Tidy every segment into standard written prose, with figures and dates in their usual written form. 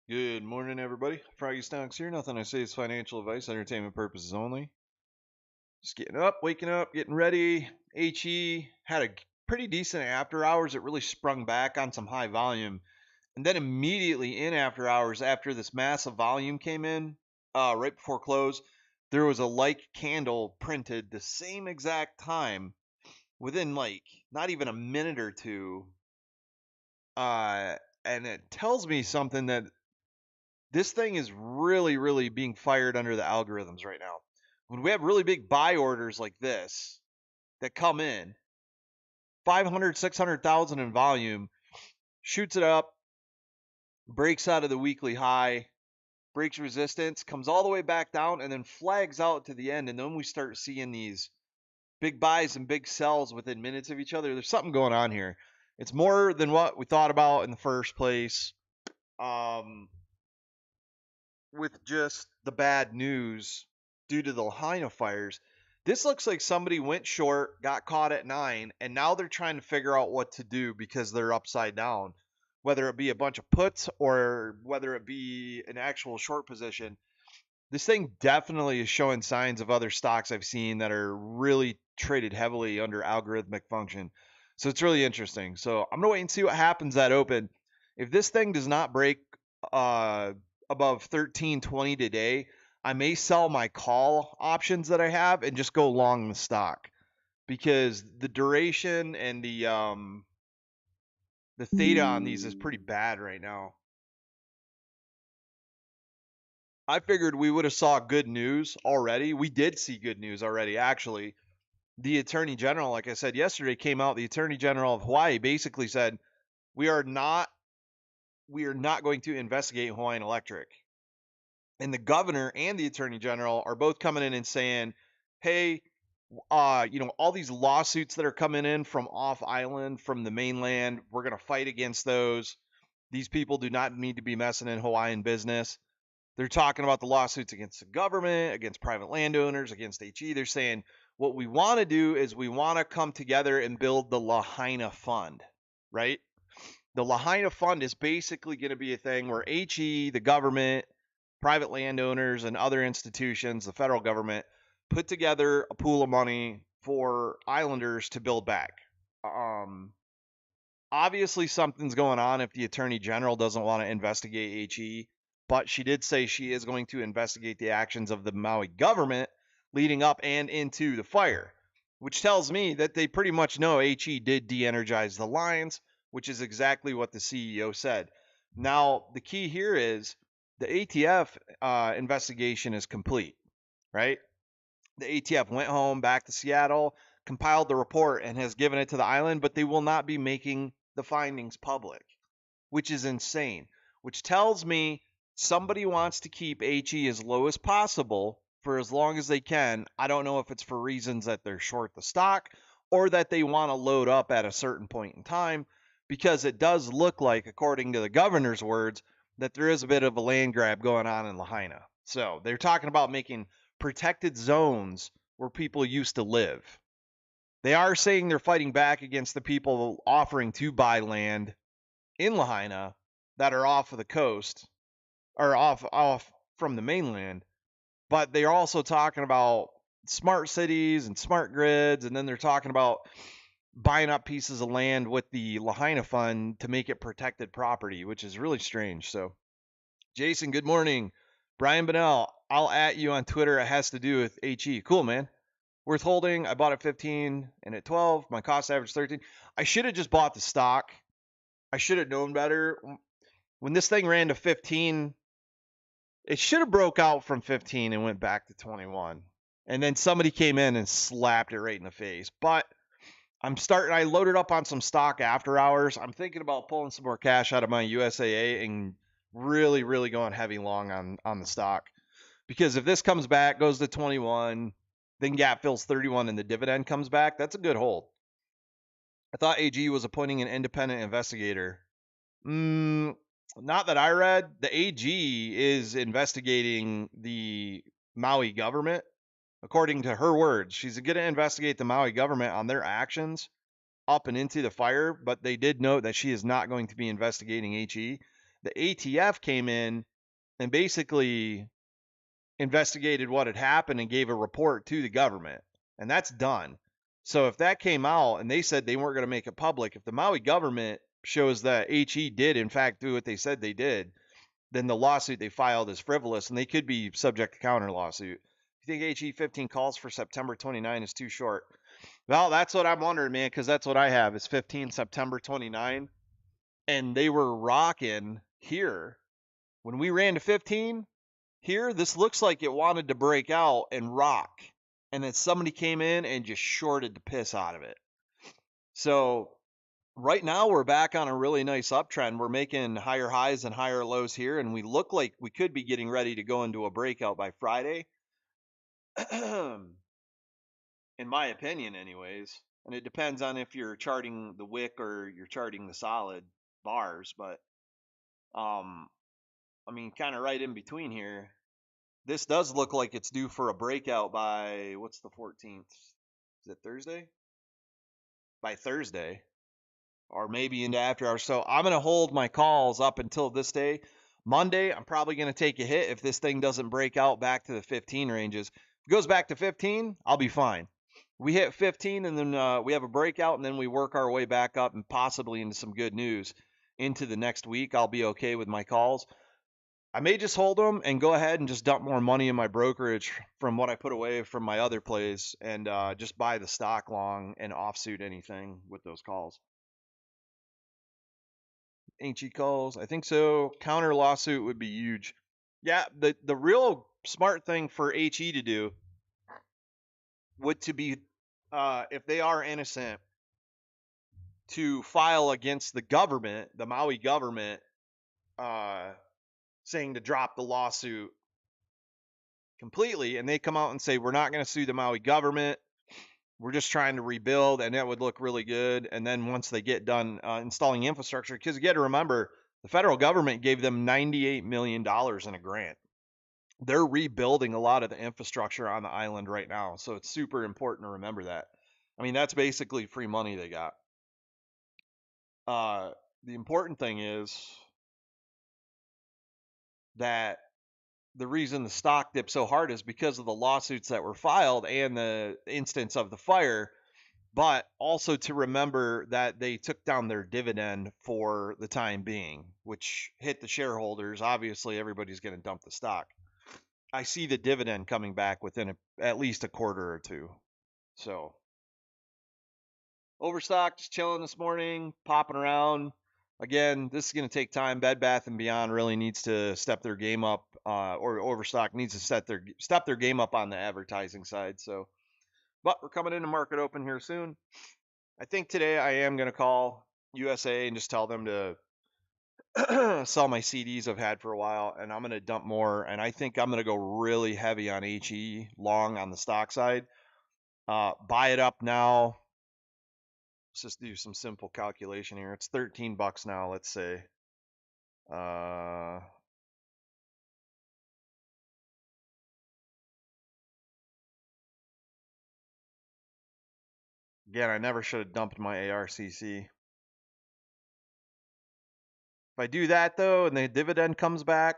Good morning, everybody. Froggy Stonks here. Nothing I say is financial advice, entertainment purposes only. Just getting up, waking up, getting ready. HE had a pretty decent after hours. It really sprung back on some high volume. And then immediately in after hours, after this massive volume came in, right before close, there was a like candle printed the same exact time within like not even a minute or two. Uh, and it tells me something that this thing is really, really being fired under the algorithms right now. When we have really big buy orders like this that come in, 500, 600,000 in volume, shoots it up, breaks out of the weekly high, breaks resistance, comes all the way back down, and then flags out to the end. And then we start seeing these big buys and big sells within minutes of each other. There's something going on here. It's more than what we thought about in the first place. Um, with just the bad news due to the Lahaina fires. This looks like somebody went short, got caught at 9, and now they're trying to figure out what to do because they're upside down. Whether it be a bunch of puts or whether it be an actual short position, this thing definitely is showing signs of other stocks I've seen that are really traded heavily under algorithmic function. So it's really interesting. So I'm gonna wait and see what happens at open. If this thing does not break uh, above 1320 today, I may sell my call options that I have and just go long the stock because the duration and the theta on these is pretty bad right now. I figured we would have saw good news already. We did see good news already, actually. The Attorney General, like I said yesterday, came out. The Attorney General of Hawaii basically said, "We are not going to investigate Hawaiian Electric." And the governor and the Attorney General are both coming in and saying, "Hey, all these lawsuits that are coming in from off island, from the mainland, we're going to fight against those. These people do not need to be messing in Hawaiian business." They're talking about the lawsuits against the government, against private landowners, against HE. They're saying what we want to do is we want to come together and build the Lahaina Fund, right? The Lahaina Fund is basically going to be a thing where HE, the government, private landowners, and other institutions, the federal government, put together a pool of money for islanders to build back. Um, Obviously, something's going on if the attorney general doesn't want to investigate HE, but she did say she is going to investigate the actions of the Maui government leading up and into the fire, which tells me that they pretty much know HE did de energize the lines, which is exactly what the CEO said. Now, the key here is the ATF investigation is complete, right? The ATF went home back to Seattle, compiled the report, and has given it to the island, but they will not be making the findings public, which is insane. Which tells me somebody wants to keep HE as low as possible for as long as they can. I don't know if it's for reasons that they're short the stock or that they want to load up at a certain point in time, because it does look like, according to the governor's words, that there is a bit of a land grab going on in Lahaina. So they're talking about making protected zones where people used to live. They are saying they're fighting back against the people offering to buy land in Lahaina that are off of the coast or off from the mainland, but they're also talking about smart cities and smart grids, and then they're talking about buying up pieces of land with the Lahaina fund to make it protected property, which is really strange. So, Jason, good morning. Brian Bennell, I'll at you on Twitter. It has to do with HE. Cool, man. Worth holding. I bought at 15 and at 12. My cost average 13. I should have just bought the stock. I should have known better. When this thing ran to 15, it should have broke out from 15 and went back to 21. And then somebody came in and slapped it right in the face. But I loaded up on some stock after hours. I'm thinking about pulling some more cash out of my USAA and really, really going heavy long on the stock. Because if this comes back, goes to 21, then gap fills 31 and the dividend comes back, that's a good hold. I thought AG was appointing an independent investigator. Not that I read. The AG is investigating the Maui government. According to her words, she's going to investigate the Maui government on their actions up and into the fire, but they did note that she is not going to be investigating HE. the ATF came in and basically investigated what had happened and gave a report to the government. And that's done. So if that came out and they said they weren't going to make it public, if the Maui government shows that HE did in fact do what they said they did, then the lawsuit they filed is frivolous and they could be subject to counter lawsuit. You think HE 15 calls for September 29 is too short? Well, that's what I'm wondering, man, because that's what I have is 15 September 29. And they were rocking here. When we ran to 15 here, this looks like it wanted to break out and rock. And then somebody came in and just shorted the piss out of it. So right now we're back on a really nice uptrend. We're making higher highs and higher lows here, and we look like we could be getting ready to go into a breakout by Friday. In my opinion, anyways. And it depends on if you're charting the wick or you're charting the solid bars, but I mean, kind of right in between here. This does look like it's due for a breakout by what's the 14th? Is it Thursday? By Thursday, or maybe into after hours. So I'm gonna hold my calls up until this day. Monday, I'm probably gonna take a hit if this thing doesn't break out back to the 15 ranges. If it goes back to 15, I'll be fine. We hit 15 and then we have a breakout and then we work our way back up and possibly into some good news into the next week. I'll be okay with my calls. I may just hold them and go ahead and just dump more money in my brokerage from what I put away from my other plays and just buy the stock long and offsuit anything with those calls. HE calls, I think so. Counter lawsuit would be huge. Yeah, the real smart thing for HE to do would to be, if they are innocent, to file against the government, the Maui government, saying to drop the lawsuit completely, and they come out and say we're not going to sue the Maui government, we're just trying to rebuild, and that would look really good. And then once they get done installing infrastructure, because you got to remember the federal government gave them $98 million in a grant. They're rebuilding a lot of the infrastructure on the island right now, so it's super important to remember that. I mean, that's basically free money they got. The important thing is that the reason the stock dipped so hard is because of the lawsuits that were filed and the instance of the fire, but also to remember that they took down their dividend for the time being, which hit the shareholders. Obviously, everybody's going to dump the stock. I see the dividend coming back within at least a quarter or two. So, Overstock just chilling this morning, popping around. Again, this is going to take time. Bed Bath and Beyond really needs to step their game up, or Overstock needs to step their game up on the advertising side. So, but we're coming into market open here soon. I think today I am going to call USA and just tell them to sell my CDs I've had for a while, and I'm going to dump more. And I think I'm going to go really heavy on HE long on the stock side. Buy it up now. Let's just do some simple calculation here. It's $13 now, let's say. Again, I never should have dumped my ARCC. If I do that though, and the dividend comes back,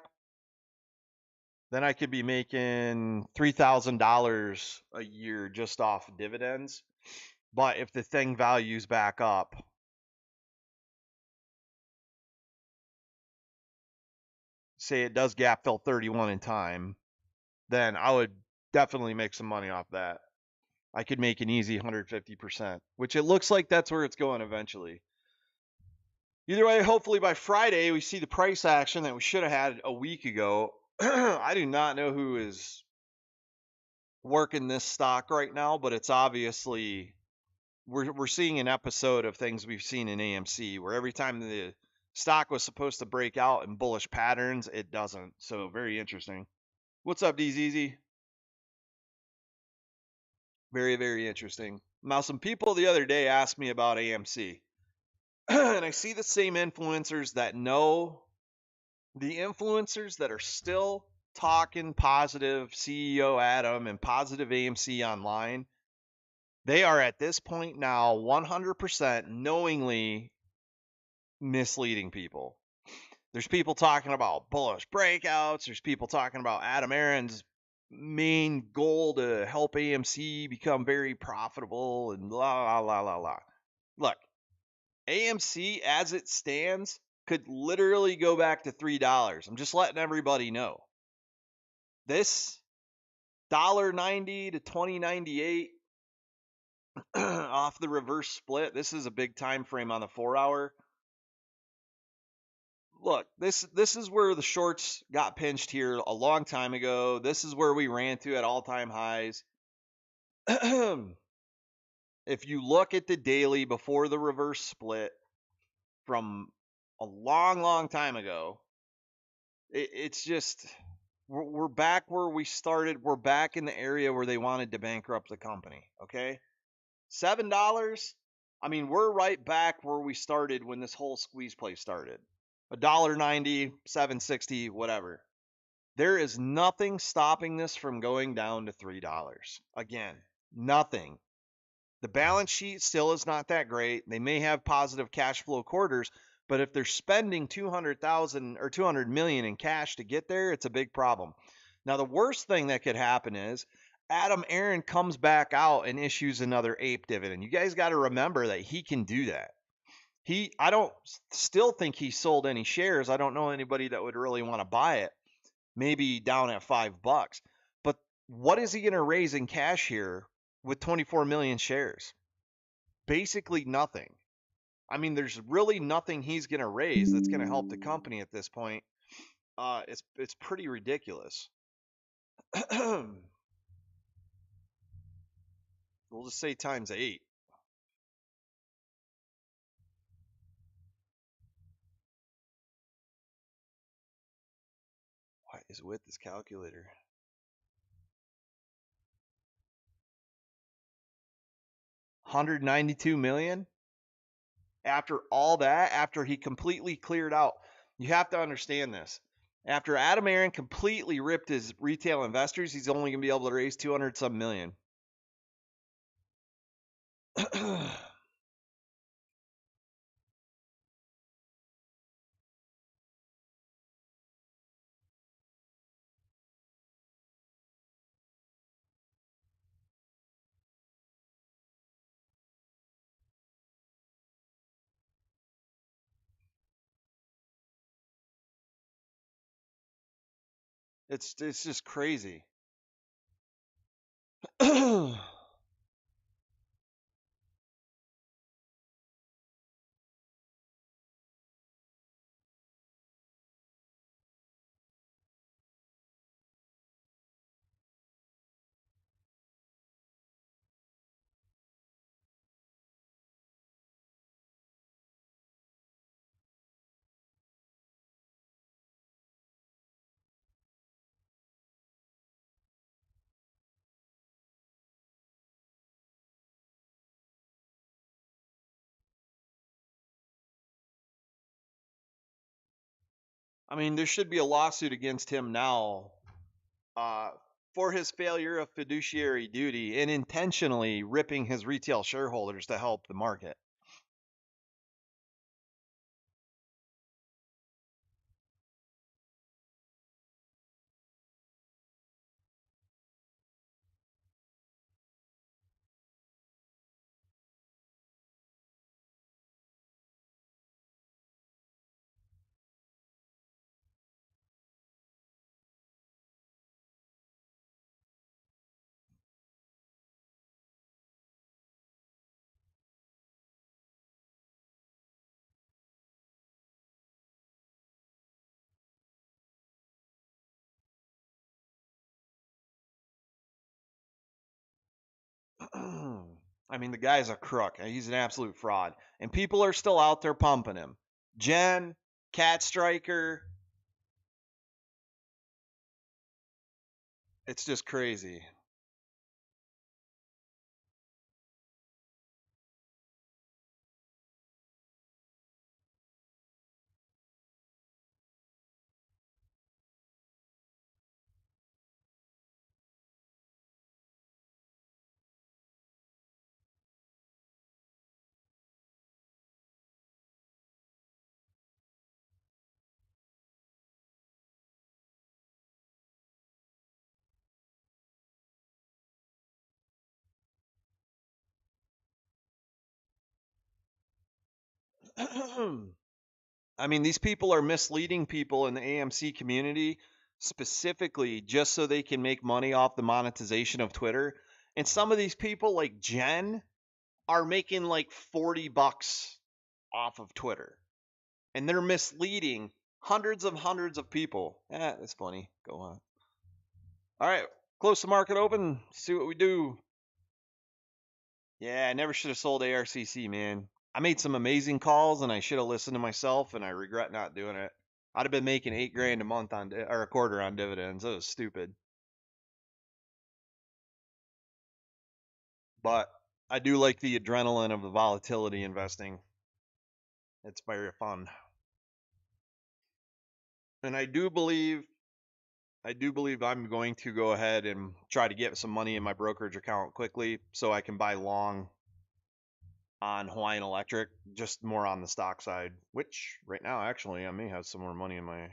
then I could be making $3,000 a year just off dividends. But if the thing values back up, say it does gap fill 31 in time, then I would definitely make some money off that. I could make an easy 150%, which it looks like that's where it's going eventually. Either way, hopefully by Friday we see the price action that we should have had a week ago. I do not know who is working this stock right now, but it's obviously we're seeing an episode of things we've seen in AMC where every time the stock was supposed to break out in bullish patterns, it doesn't. So very interesting. What's up, DZZ? Very, very interesting. Now, some people the other day asked me about AMC. And I see the same influencers that know the influencers that are still talking positive CEO Adam and positive AMC online. They are at this point now 100% knowingly misleading people. There's people talking about bullish breakouts. There's people talking about Adam Aaron's main goal to help AMC become very profitable and la la la la la. Look, AMC as it stands could literally go back to $3. I'm just letting everybody know. This $1.90 to $20.98 off the reverse split. This is a big time frame on the 4-hour. Look, this is where the shorts got pinched here a long time ago. This is where we ran to at all-time highs. If you look at the daily before the reverse split from a long time ago, it's just we're back where we started. We're back in the area where they wanted to bankrupt the company. Okay, $7. I mean, we're right back where we started when this whole squeeze play started. $1.90, $7.60, whatever. There is nothing stopping this from going down to $3. Again, nothing. The balance sheet still is not that great. They may have positive cash flow quarters, but if they're spending 200,000 or 200 million in cash to get there, it's a big problem. Now, the worst thing that could happen is Adam Aaron comes back out and issues another ape dividend. You guys got to remember that he can do that. I don't still think he sold any shares. I don't know anybody that would really want to buy it. Maybe down at $5. But what is he going to raise in cash here with 24 million shares? Basically nothing. I mean, there's really nothing he's going to raise that's going to help the company at this point. It's pretty ridiculous. We'll just say times 8. What is with this calculator? 192 million? After all that, after he completely cleared out, you have to understand this. After Adam Aaron completely ripped his retail investors, he's only going to be able to raise 200 some million. It's just crazy. I mean, there should be a lawsuit against him now uh, for his failure of fiduciary duty and intentionally ripping his retail shareholders to help the market. I mean, the guy's a crook. He's an absolute fraud. And people are still out there pumping him. Jen, Cat Striker. It's just crazy. I mean, these people are misleading people in the AMC community specifically just so they can make money off the monetization of Twitter. And some of these people, like Jen, are making like $40 off of Twitter. And they're misleading hundreds of people. That's funny. Go on. All right, close the market open. See what we do. Yeah, I never should have sold ARCC, man. I made some amazing calls and I should have listened to myself, and I regret not doing it. I'd have been making 8 grand a month on or a quarter on dividends. That was stupid. But I do like the adrenaline of the volatility investing. It's very fun. And I do believe I'm going to go ahead and try to get some money in my brokerage account quickly so I can buy long on Hawaiian Electric, just more on the stock side, which right now actually I may have some more money in my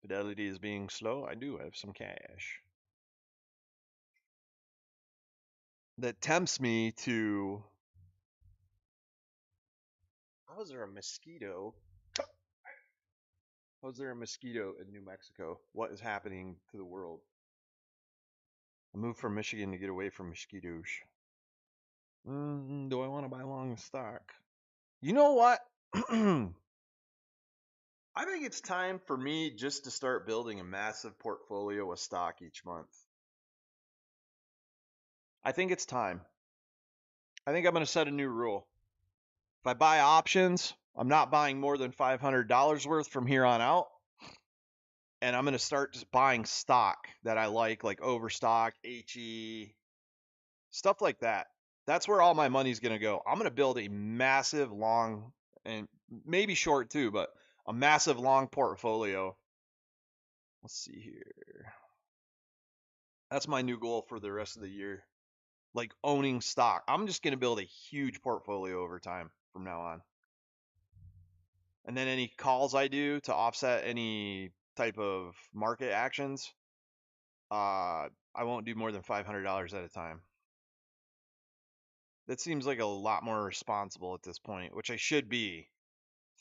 Fidelity is being slow. I do have some cash. That tempts me to. How is there a mosquito? How is there a mosquito in New Mexico? What is happening to the world? I moved from Michigan to get away from mosquitoes. Do I want to buy long stock? You know what? I think it's time for me just to start building a massive portfolio of stock each month. I think it's time. I think I'm going to set a new rule. If I buy options, I'm not buying more than $500 worth from here on out. And I'm going to start just buying stock that I like Overstock, HE, stuff like that. That's where all my money's going to go. I'm going to build a massive long and maybe short too, but a massive long portfolio. Let's see here. That's my new goal for the rest of the year. Like owning stock. I'm just going to build a huge portfolio over time from now on. And then any calls I do to offset any type of market actions, I won't do more than $500 at a time. That seems like a lot more responsible at this point, which I should be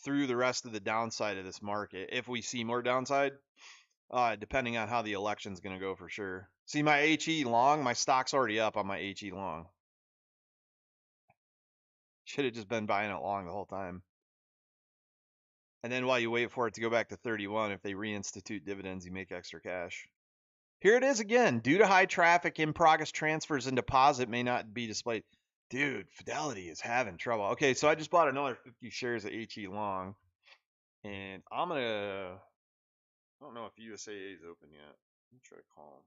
through the rest of the downside of this market. If we see more downside, depending on how the election's going to go for sure. See, my HE long, my stock's already up on my HE long. Should have just been buying it long the whole time. And then while you wait for it to go back to 31, if they reinstitute dividends, you make extra cash. Here it is again. Due to high traffic, in progress transfers and deposit may not be displayed. Dude, Fidelity is having trouble. Okay, so I just bought another 50 shares of HE long. And I'm going to. I don't know if USAA is open yet. Let me try to call them.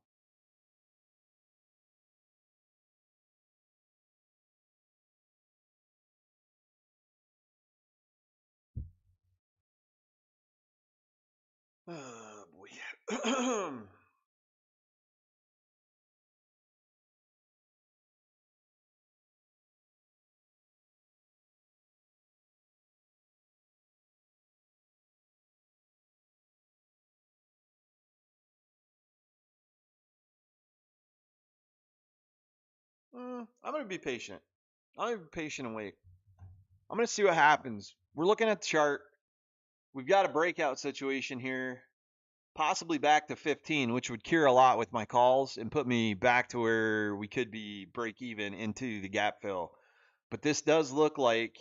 Oh, boy. I'm going to be patient. I'm going to be patient and wait. I'm going to see what happens. We're looking at the chart. We've got a breakout situation here, possibly back to 15, which would cure a lot with my calls and put me back to where we could be break even into the gap fill. But this does look like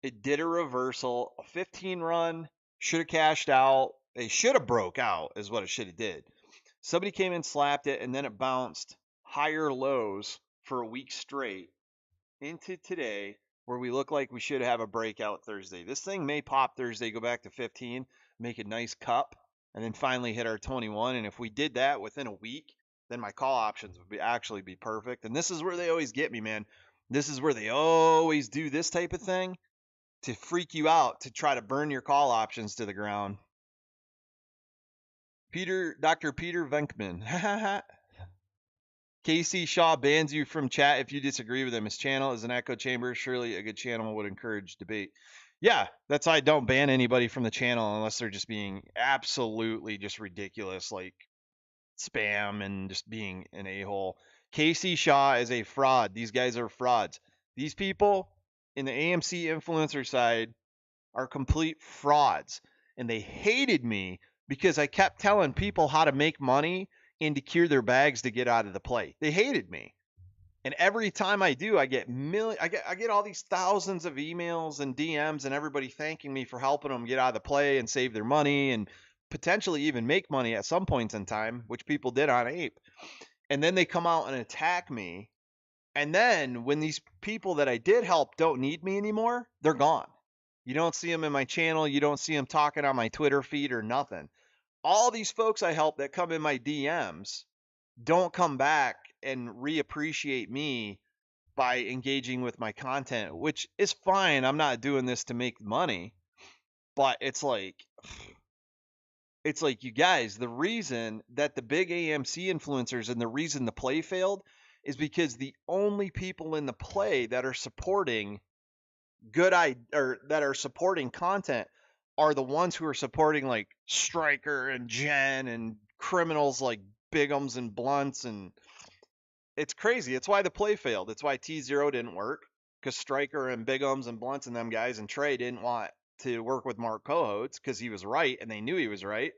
it did a reversal, a 15 run, should have cashed out. It should have broke out is what it should have did. Somebody came in, slapped it, and then it bounced higher lows for a week straight into today, where we look like we should have a breakout Thursday. This thing may pop Thursday, go back to 15, make a nice cup, and then finally hit our 21. And if we did that within a week, then my call options would actually be perfect. And this is where they always get me, man. This is where they always do this type of thing to freak you out, to try to burn your call options to the ground. Dr. Peter Venkman. Casey Shaw bans you from chat if you disagree with him. His channel is an echo chamber. Surely a good channel would encourage debate. Yeah, that's why I don't ban anybody from the channel unless they're just being absolutely just ridiculous, like spam and just being an a-hole. Casey Shaw is a fraud. These guys are frauds. These people in the AMC influencer side are complete frauds. And they hated me because I kept telling people how to make money and to cure their bags to get out of the play. They hated me. And every time I do, I get all these thousands of emails and DMs and everybody thanking me for helping them get out of the play and save their money and potentially even make money at some points in time, which people did on Ape. And then they come out and attack me. And then when these people that I did help don't need me anymore, they're gone. You don't see them in my channel. You don't see them talking on my Twitter feed or nothing. All these folks I help that come in my DMs don't come back and reappreciate me by engaging with my content, which is fine. I'm not doing this to make money, but it's like you guys, the reason that the big AMC influencers and the reason the play failed is because the only people in the play that are supporting or that are supporting content are the ones who are supporting like Striker and Jen and criminals like Bigums and Blunts, and it's crazy. It's why the play failed. It's why T0 didn't work, because Striker and Bigums and Blunts and them guys and Trey didn't want to work with Mark Cohodes because he was right and they knew he was right.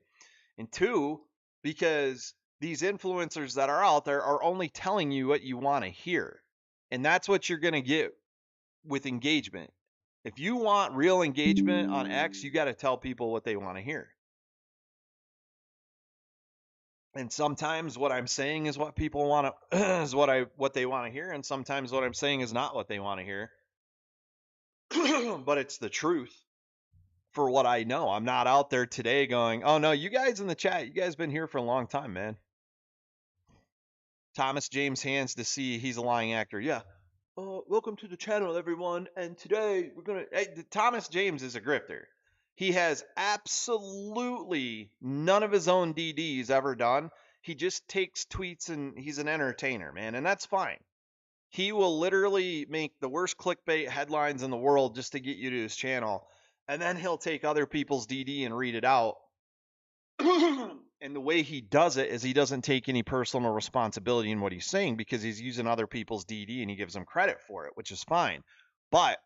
And two, because these influencers that are out there are only telling you what you want to hear. And that's what you're going to get with engagement. If you want real engagement on X, you got to tell people what they want to hear. And sometimes what I'm saying is what people want to is what they want to hear, and sometimes what I'm saying is not what they want to hear. But it's the truth for what I know. I'm not out there today going, "Oh no, you guys in the chat, you guys been here for a long time, man." Thomas James hands to see he's a lying actor. Yeah. Welcome to the channel, everyone. And today we're gonna. Hey, Thomas James is a grifter. He has absolutely none of his own DDs ever done. He just takes tweets and he's an entertainer, man, and that's fine. He will literally make the worst clickbait headlines in the world just to get you to his channel, and then he'll take other people's DD and read it out. And the way he does it is he doesn't take any personal responsibility in what he's saying because he's using other people's DD and he gives them credit for it, which is fine. But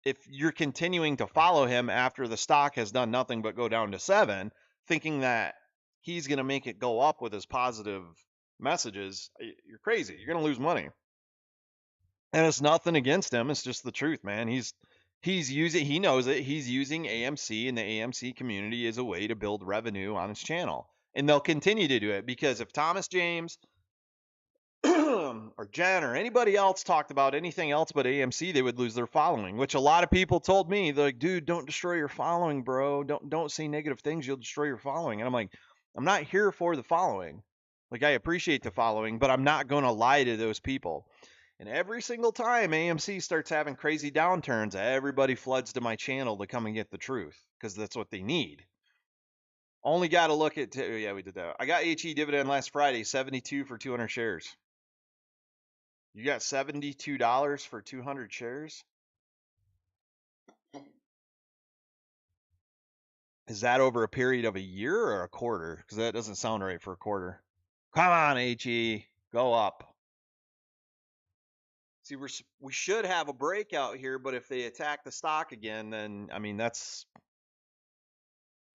if you're continuing to follow him after the stock has done nothing but go down to 7, thinking that he's going to make it go up with his positive messages, you're crazy. You're going to lose money. And it's nothing against him. It's just the truth, man. He knows it. He's using AMC and the AMC community as a way to build revenue on his channel. And they'll continue to do it because if Thomas James or Jen or anybody else talked about anything else but AMC, they would lose their following, which a lot of people told me. They're like, dude, don't destroy your following, bro. Don't say negative things. You'll destroy your following. And I'm like, I'm not here for the following. Like, I appreciate the following, but I'm not going to lie to those people. And every single time AMC starts having crazy downturns, everybody floods to my channel to come and get the truth because that's what they need. Only got to look at, yeah, we did that. I got HE dividend last Friday, 72 for 200 shares. You got $72 for 200 shares? Is that over a period of a year or a quarter? Because that doesn't sound right for a quarter. Come on, HE, go up. See, we should have a breakout here, but if they attack the stock again, then I mean it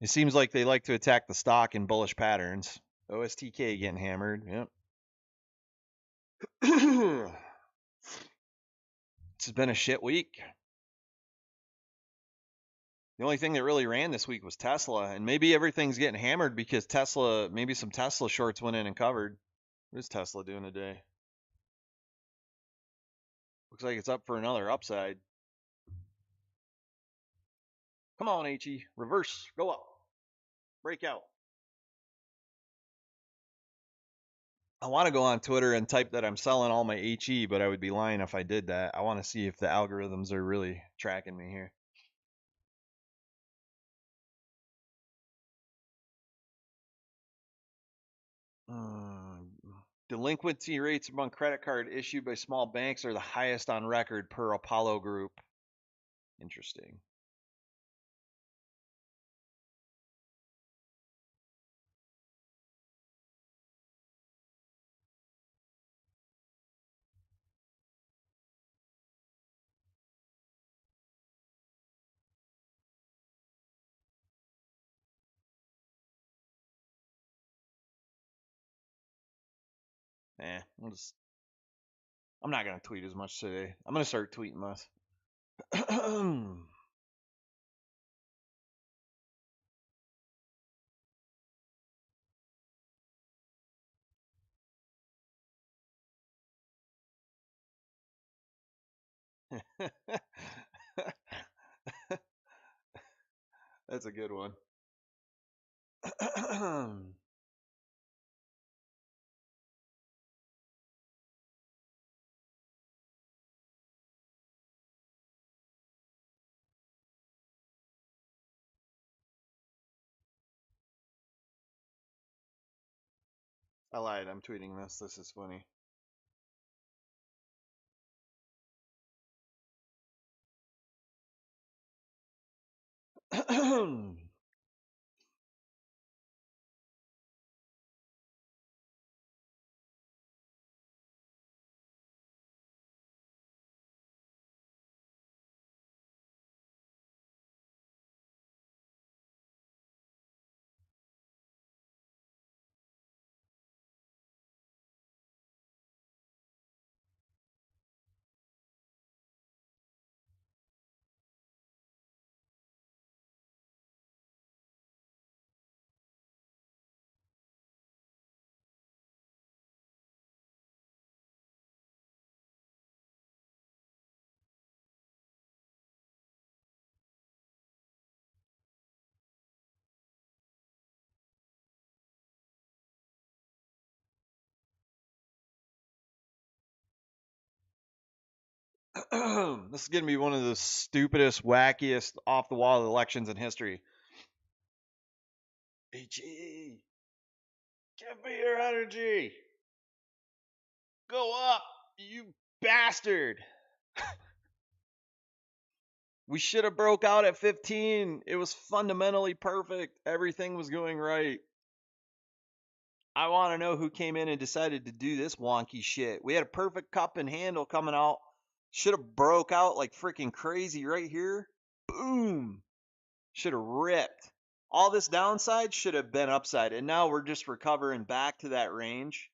seems like they like to attack the stock in bullish patterns. OSTK getting hammered. Yep. This has been a shit week. The only thing that really ran this week was Tesla, and maybe everything's getting hammered because maybe some Tesla shorts went in and covered. What is Tesla doing today? Looks like it's up for another upside. Come on, HE. Reverse. Go up. Break out. I want to go on Twitter and type that I'm selling all my HE, but I would be lying if I did that. I want to see if the algorithms are really tracking me here. Delinquency rates among credit card issued by small banks are the highest on record per Apollo Group. Interesting. I'm not gonna tweet as much today. I'm gonna start tweeting less. That's a good one. I lied. I'm tweeting this. This is funny. This is gonna be one of the stupidest, wackiest, off the wall elections in history. HE, give me your energy. Go up, you bastard. We should have broke out at 15. It was fundamentally perfect. Everything was going right. I want to know who came in and decided to do this wonky shit. We had a perfect cup and handle coming out. Should have broke out like freaking crazy right here. Boom. Should have ripped. All this downside should have been upside. And now we're just recovering back to that range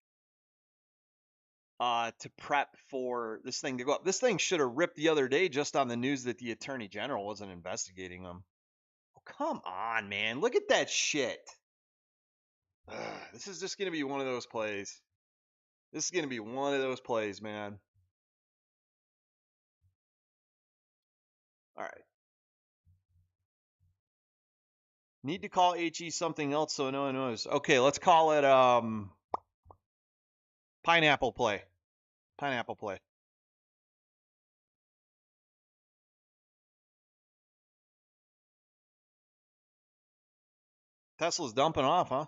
to prep for this thing to go up. This thing should have ripped the other day just on the news that the Attorney General wasn't investigating them. Oh, come on, man. Look at that shit. This is just going to be one of those plays. This is going to be one of those plays, man. All right. Need to call HE something else so no one knows. Okay, let's call it pineapple play. Pineapple play. Tesla's dumping off, huh?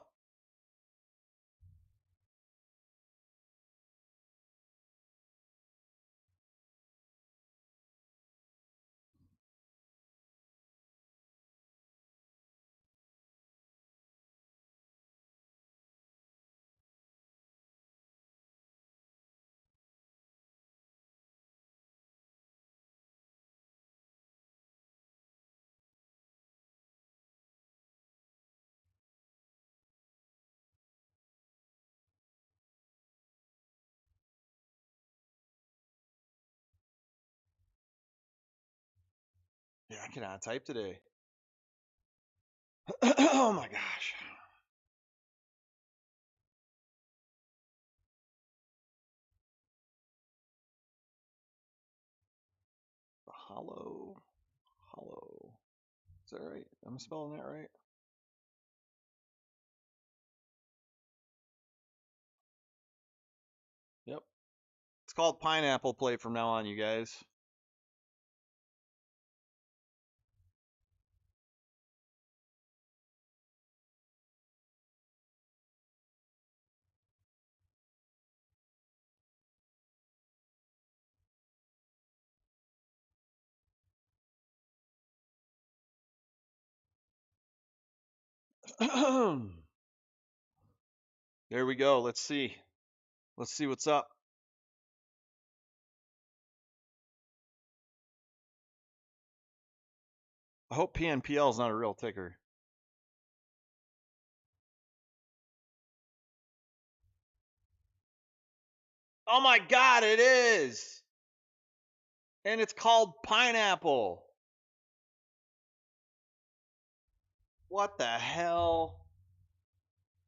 Yeah, I cannot type today. Oh my gosh. Hollow. Hollow. Is that right? Am I spelling that right? Yep. It's called pineapple play from now on, you guys. There we go. Let's see. Let's see what's up. I hope PNPL is not a real ticker. Oh my God, it is. And it's called pineapple. What the hell?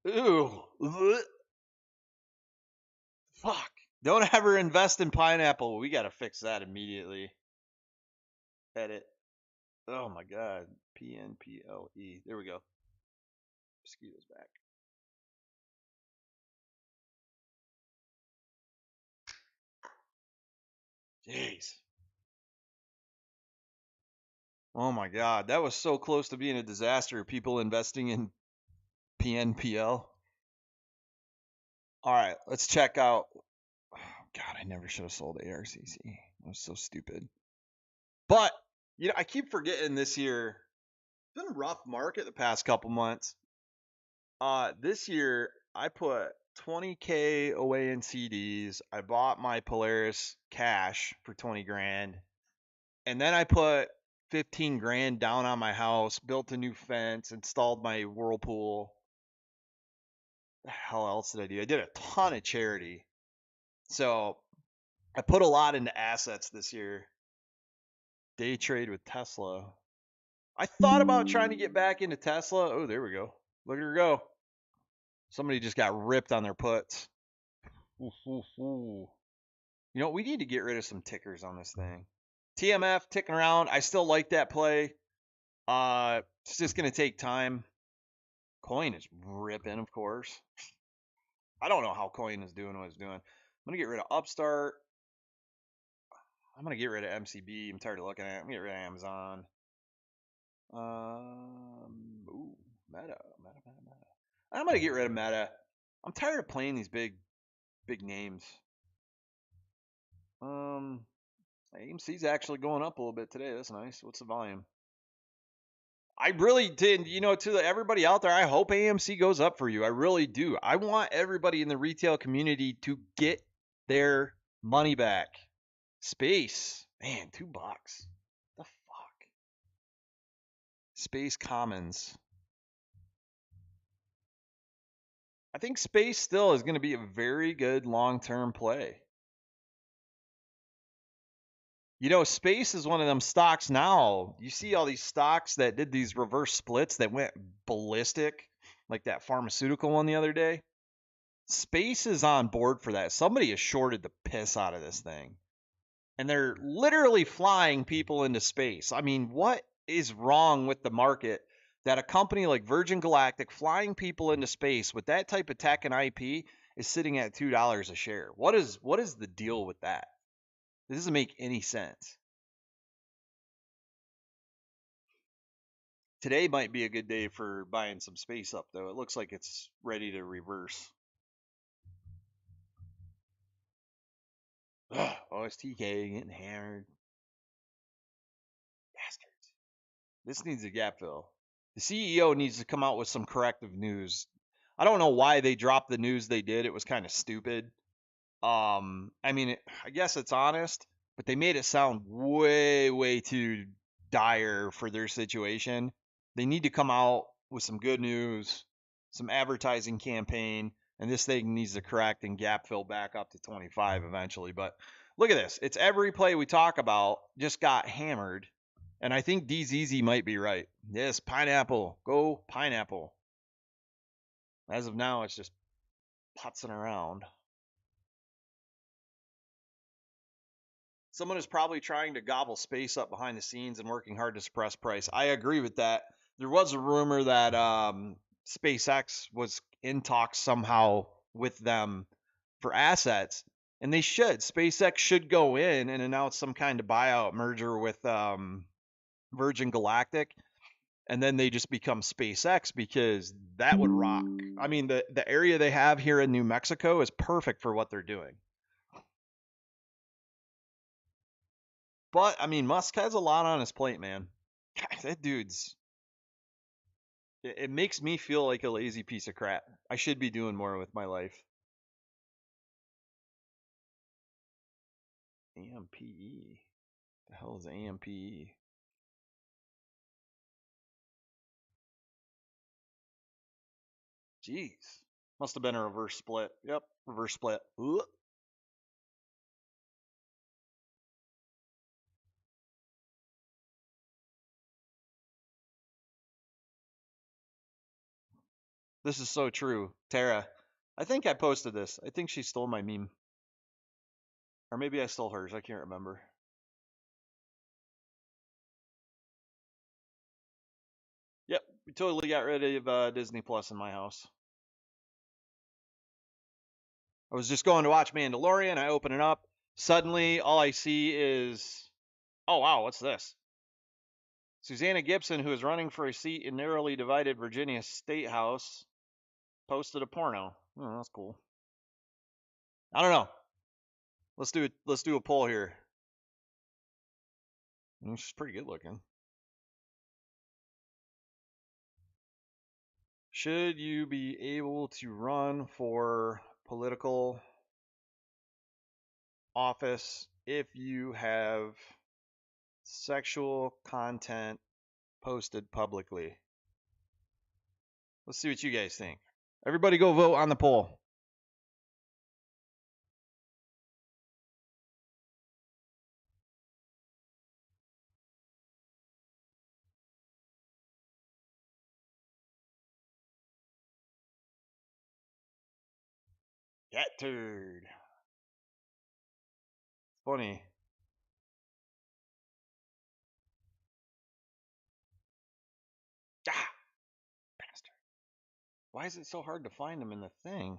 Ooh. Ugh. Fuck. Don't ever invest in pineapple. We got to fix that immediately. Edit. Oh my God. PNPLE. There we go. Mosquitoes back. Jeez. Oh my God. That was so close to being a disaster. People investing in PNPL. All right. Let's check out. Oh God, I never should have sold ARCC. I was so stupid. But, I keep forgetting this year. It's been a rough market the past couple months. This year I put 20K away in CDs. I bought my Polaris cash for 20 grand. And then I put 15 grand down on my house, built a new fence, installed my whirlpool. The hell else did I do? I did a ton of charity. So I put a lot into assets this year. Day trade with Tesla. I thought about trying to get back into Tesla. Oh, there we go. Look at her go. Somebody just got ripped on their puts. Ooh, ooh, ooh. We need to get rid of some tickers on this thing. TMF ticking around. I still like that play. It's just gonna take time. Coin is ripping, of course. I don't know how Coin is doing what it's doing. I'm gonna get rid of Upstart. I'm gonna get rid of MCB. I'm tired of looking at it. I'm gonna get rid of Amazon. Ooh, Meta. I'm gonna get rid of Meta. I'm tired of playing these big names. AMC's actually going up a little bit today. That's nice. What's the volume? I really did. To everybody out there, I hope AMC goes up for you. I really do. I want everybody in the retail community to get their money back. Space, man, $2. The fuck? Space Commons. I think Space still is going to be a very good long-term play. Space is one of them stocks now. You see all these stocks that did these reverse splits that went ballistic, like that pharmaceutical one the other day. Space is on board for that. Somebody has shorted the piss out of this thing. And they're literally flying people into space. I mean, what is wrong with the market that a company like Virgin Galactic flying people into space with that type of tech and IP is sitting at $2 a share? What is the deal with that? It doesn't make any sense. Today might be a good day for buying some space up, though. It looks like it's ready to reverse. Ugh, OSTK getting hammered. Bastards. This needs a gap fill. The CEO needs to come out with some corrective news. I don't know why they dropped the news they did. It was kind of stupid. I guess it's honest, but they made it sound way, way too dire for their situation. They need to come out with some good news, some advertising campaign, and this thing needs to correct and gap fill back up to 25 eventually. But look at this. It's every play we talk about just got hammered. And I think DZZ might be right. Yes, pineapple. Go pineapple. As of now, it's just putzing around. Someone is probably trying to gobble space up behind the scenes and working hard to suppress price. I agree with that. There was a rumor that SpaceX was in talks somehow with them for assets, and they should. SpaceX should go in and announce some kind of buyout merger with Virgin Galactic, and then they just become SpaceX because that would rock. I mean, the area they have here in New Mexico is perfect for what they're doing. But I mean, Musk has a lot on his plate, man. That dude's. It makes me feel like a lazy piece of crap. I should be doing more with my life. AMPE. The hell is AMPE? Jeez. Must have been a reverse split. Yep, reverse split. Ugh. This is so true. Tara, I think I posted this. I think she stole my meme. Or maybe I stole hers. I can't remember. Yep, we totally got rid of Disney Plus in my house. I was just going to watch Mandalorian. I open it up. Suddenly, all I see is, oh, wow, what's this? Susanna Gibson, who is running for a seat in narrowly divided Virginia State House, posted a porno. Oh, that's cool. I don't know. Let's do a poll here. She's pretty good looking. Should you be able to run for political office if you have sexual content posted publicly? Let's see what you guys think. Everybody go vote on the poll. Cat turd. Funny. Ah, bastard. Why is it so hard to find them in the thing?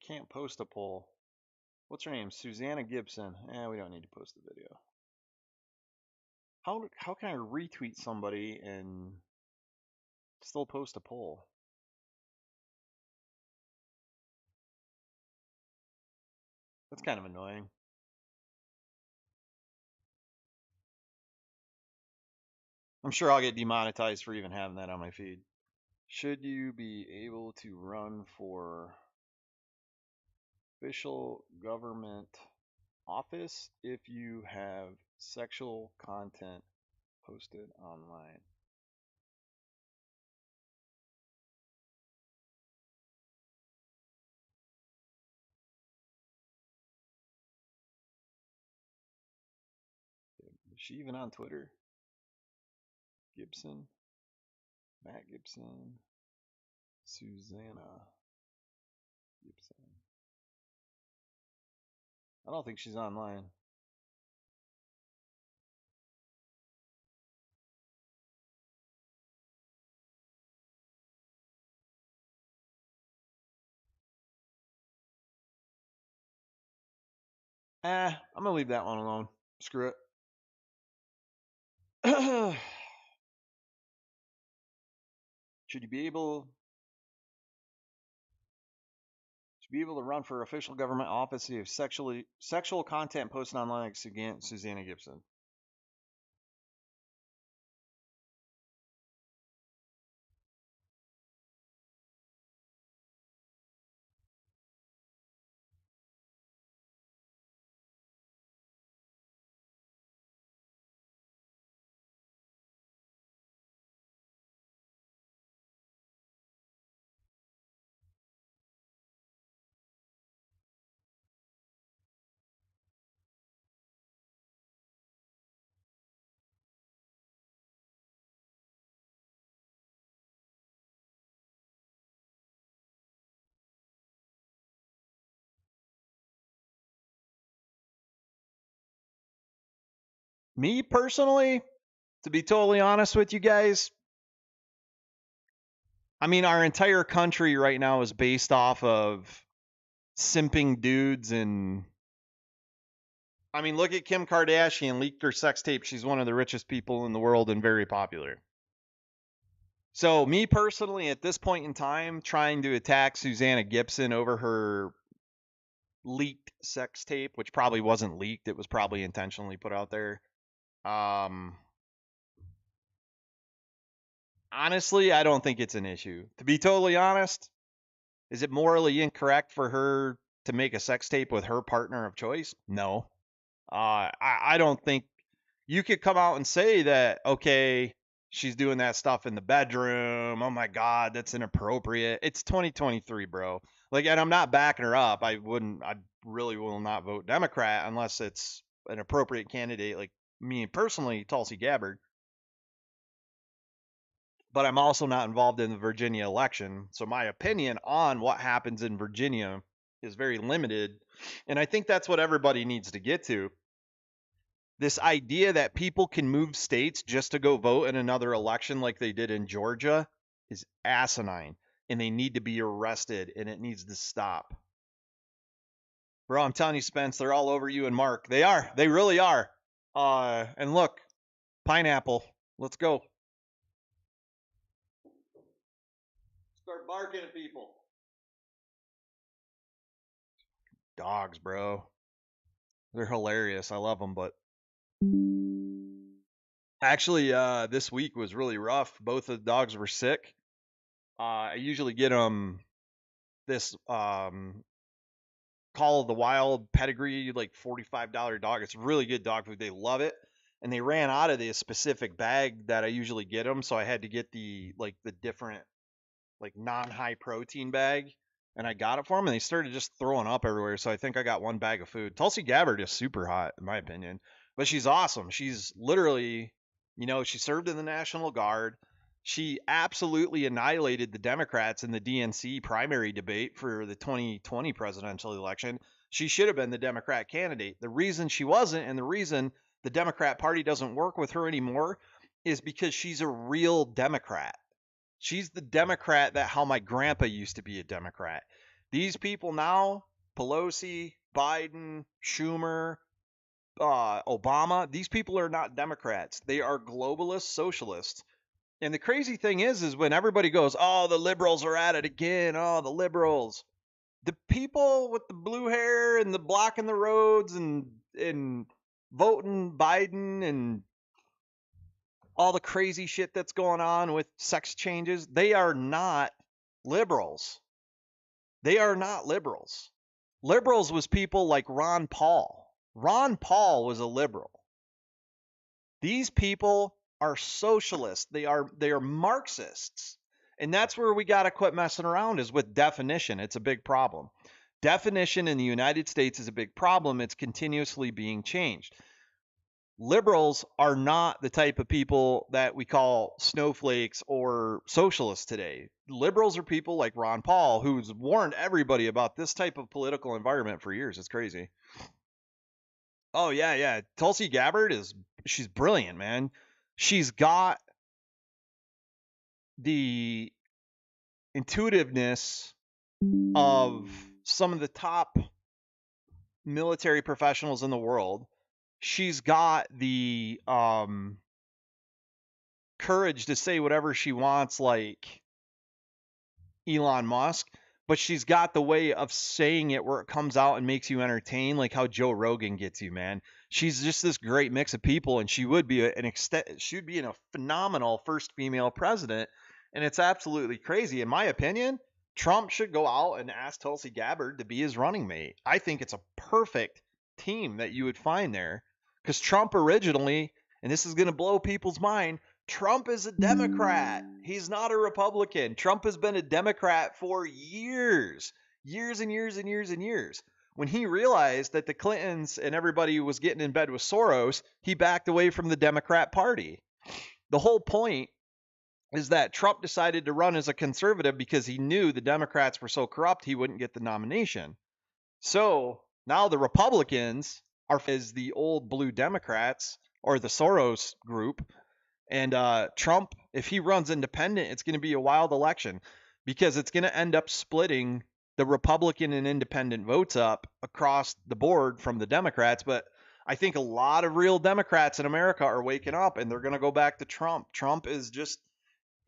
I can't post a poll. What's her name? Susanna Gibson. We don't need to post the video. How can I retweet somebody and still post a poll? That's kind of annoying. I'm sure I'll get demonetized for even having that on my feed. Should you be able to run for official government office if you have sexual content posted online? Is she even on Twitter? Gibson? Matt Gibson? Susanna Gibson. I don't think she's online. I'm gonna leave that one alone. Screw it. Should you be able to run for official government office if you have sexual content posted online like Susanna Gibson? Me personally, to be totally honest with you guys, I mean, our entire country right now is based off of simping dudes. And I mean, look at Kim Kardashian, leaked her sex tape. She's one of the richest people in the world and very popular. So, me personally, at this point in time, trying to attack Susanna Gibson over her leaked sex tape, which probably wasn't leaked, it was probably intentionally put out there. Um, Honestly, I don't think it's an issue. To be totally honest, is it morally incorrect for her to make a sex tape with her partner of choice? No. I don't think you could come out and say that, okay, she's doing that stuff in the bedroom. Oh my God, that's inappropriate. It's 2023, bro. Like, and I'm not backing her up. I really will not vote Democrat unless it's an appropriate candidate, like me personally, Tulsi Gabbard. But I'm also not involved in the Virginia election. So my opinion on what happens in Virginia is very limited. And I think that's what everybody needs to get to. This idea that people can move states just to go vote in another election like they did in Georgia is asinine. And they need to be arrested and it needs to stop. Bro, I'm telling you, Spence, they're all over you and Mark. They are. They really are. And look, pineapple. Let's go. Start barking at people. Dogs, bro. They're hilarious. I love them, but actually, this week was really rough. Both of the dogs were sick. I usually get them this Call of the Wild pedigree, like $45 dog. It's really good dog food. They love it, and they ran out of the specific bag that I usually get them, so I had to get the different like non-high protein bag, and I got it for them, and they started just throwing up everywhere. So I think I got one bag of food. Tulsi Gabbard is super hot, in my opinion, but she's awesome. She's literally, she served in the National Guard. She absolutely annihilated the Democrats in the DNC primary debate for the 2020 presidential election. She should have been the Democrat candidate. The reason she wasn't, and the reason the Democrat Party doesn't work with her anymore, is because she's a real Democrat. She's the Democrat that how my grandpa used to be a Democrat. These people now, Pelosi, Biden, Schumer, Obama, these people are not Democrats. They are globalist socialists. And the crazy thing is when everybody goes, "Oh, the liberals are at it again. Oh, the liberals." The people with the blue hair and the blocking the roads and voting Biden and all the crazy shit that's going on with sex changes, they are not liberals. They are not liberals. Liberals was people like Ron Paul. Ron Paul was a liberal. These people are socialists. They are Marxists. And that's where we got to quit messing around is with definition. It's a big problem. Definition in the United States is a big problem. It's continuously being changed. Liberals are not the type of people that we call snowflakes or socialists today. Liberals are people like Ron Paul, who's warned everybody about this type of political environment for years. It's crazy. Oh yeah, yeah. Tulsi Gabbard she's brilliant, man. She's got the intuitiveness of some of the top military professionals in the world. She's got the courage to say whatever she wants, like Elon Musk, but she's got the way of saying it where it comes out and makes you entertain, like how Joe Rogan gets you, man. She's just this great mix of people, and she would be she'd be a phenomenal first female president, and it's absolutely crazy. In my opinion, Trump should go out and ask Tulsi Gabbard to be his running mate. I think it's a perfect team that you would find there, because Trump originally, and this is going to blow people's mind, Trump is a Democrat. He's not a Republican. Trump has been a Democrat for years, years and years and years and years. When he realized that the Clintons and everybody was getting in bed with Soros, he backed away from the Democrat Party. The whole point is that Trump decided to run as a conservative because he knew the Democrats were so corrupt he wouldn't get the nomination. So now the Republicans are as the old blue Democrats or the Soros group. And Trump, if he runs independent, it's going to be a wild election because it's going to end up splitting the Republican and independent votes up across the board from the Democrats. But I think a lot of real Democrats in America are waking up and they're going to go back to Trump. Trump is just,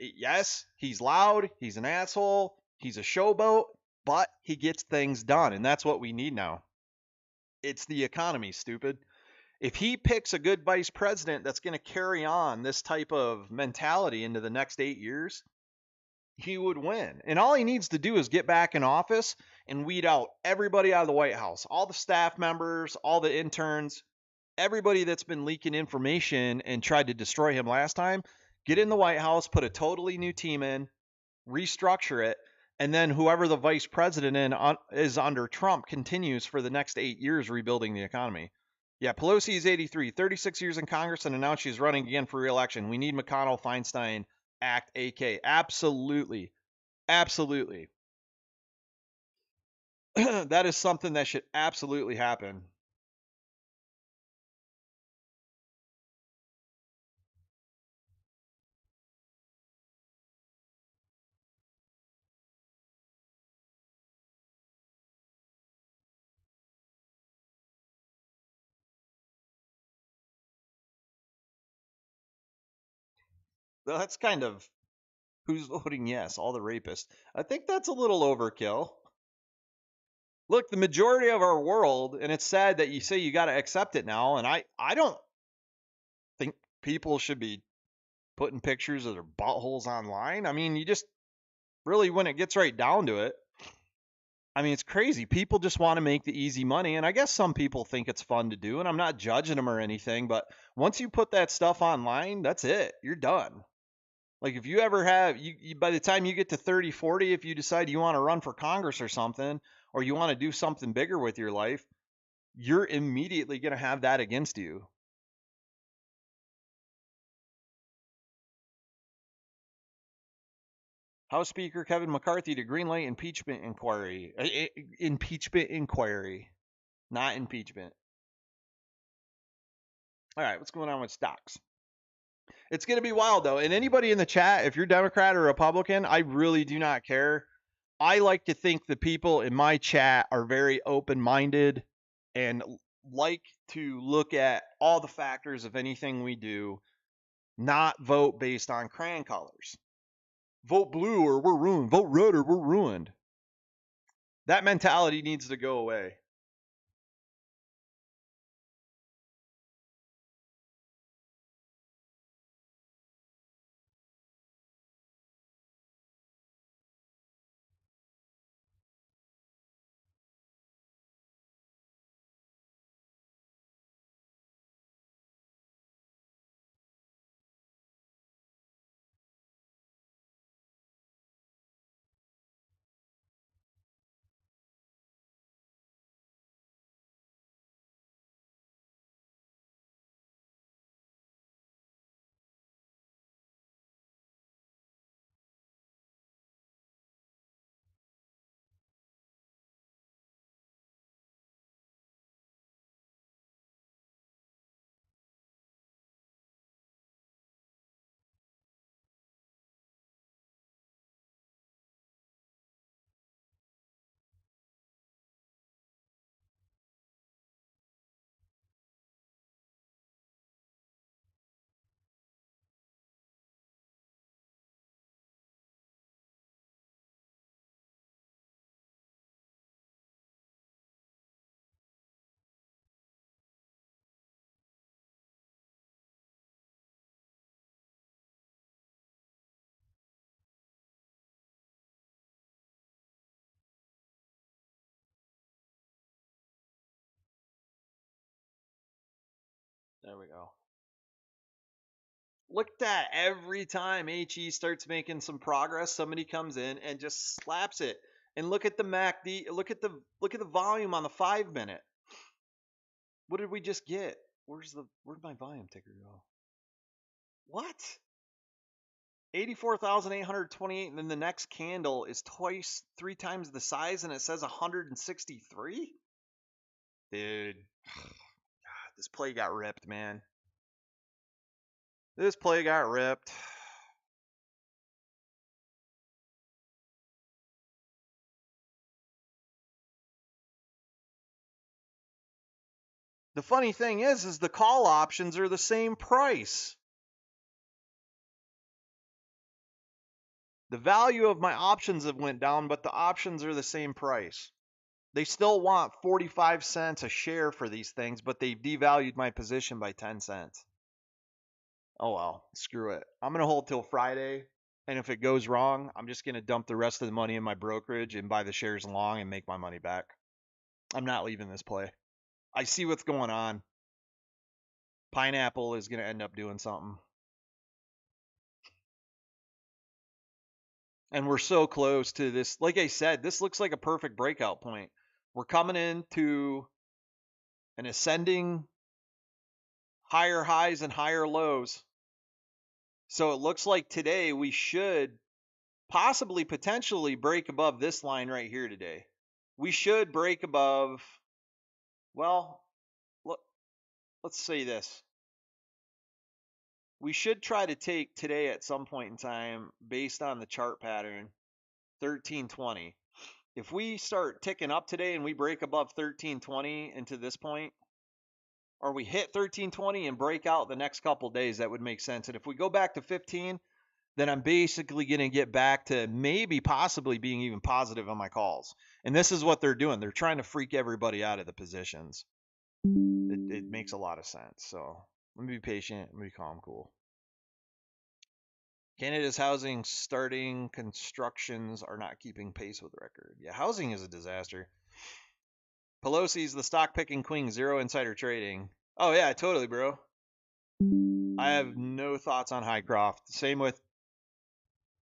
yes, he's loud, he's an asshole, he's a showboat, but he gets things done. And that's what we need now. It's the economy, stupid. If he picks a good vice president that's going to carry on this type of mentality into the next 8 years, he would win. And all he needs to do is get back in office and weed out everybody out of the White House, all the staff members, all the interns, everybody that's been leaking information and tried to destroy him last time. Get in the White House, put a totally new team in, restructure it, and then whoever the vice president is under Trump continues for the next 8 years rebuilding the economy. Yeah, Pelosi is 83, 36 years in Congress, and announced she's running again for re-election. We need McConnell, Feinstein, Act AK. Absolutely. Absolutely. That is something that should absolutely happen. That's kind of who's voting yes, all the rapists. I think that's a little overkill. Look, the majority of our world, and it's sad that you say you got to accept it now, and I don't think people should be putting pictures of their buttholes online. I mean, you just really, when it gets right down to it, I mean, it's crazy. People just want to make the easy money, and I guess some people think it's fun to do, and I'm not judging them or anything, but once you put that stuff online, that's it. You're done. Like if you ever have by the time you get to 30, 40, if you decide you want to run for Congress or something, or you want to do something bigger with your life, you're immediately going to have that against you. House Speaker Kevin McCarthy to greenlight impeachment inquiry. Impeachment inquiry, not impeachment. All right, what's going on with stocks? It's going to be wild though. And anybody in the chat, if you're Democrat or Republican, I really do not care. I like to think the people in my chat are very open-minded and like to look at all the factors of anything we do, not vote based on crayon colors. Vote blue or we're ruined. Vote red or we're ruined. That mentality needs to go away. There we go. Look at that. Every time HE starts making some progress, somebody comes in and just slaps it. And look at the MACD. Look at the volume on the 5 minute. What did we just get? Where'd my volume ticker go? What? 84,828, and then the next candle is three times the size, and it says 163? Dude, this play got ripped, man. This play got ripped. The funny thing is the call options are the same price. The value of my options have went down, but the options are the same price. They still want 45 cents a share for these things, but they've devalued my position by 10 cents. Oh well, screw it. I'm going to hold till Friday. And if it goes wrong, I'm just going to dump the rest of the money in my brokerage and buy the shares long and make my money back. I'm not leaving this play. I see what's going on. Pineapple is going to end up doing something. And we're so close to this. Like I said, this looks like a perfect breakout point. We're coming into an ascending higher highs and higher lows. So it looks like today we should possibly potentially break above this line right here today. We should break above, well, let's say this. We should try to take today at some point in time, based on the chart pattern, 1320. If we start ticking up today and we break above 1320 into this point, or we hit 1320 and break out the next couple days, that would make sense. And if we go back to 15, then I'm basically going to get back to maybe possibly being even positive on my calls. And this is what they're doing. They're trying to freak everybody out of the positions. It makes a lot of sense. So let me be patient. Let me be calm, cool. Canada's housing starting constructions are not keeping pace with record. Yeah, housing is a disaster. Pelosi's the stock picking queen, zero insider trading. Oh yeah, totally, bro. I have no thoughts on Highcroft. Same with,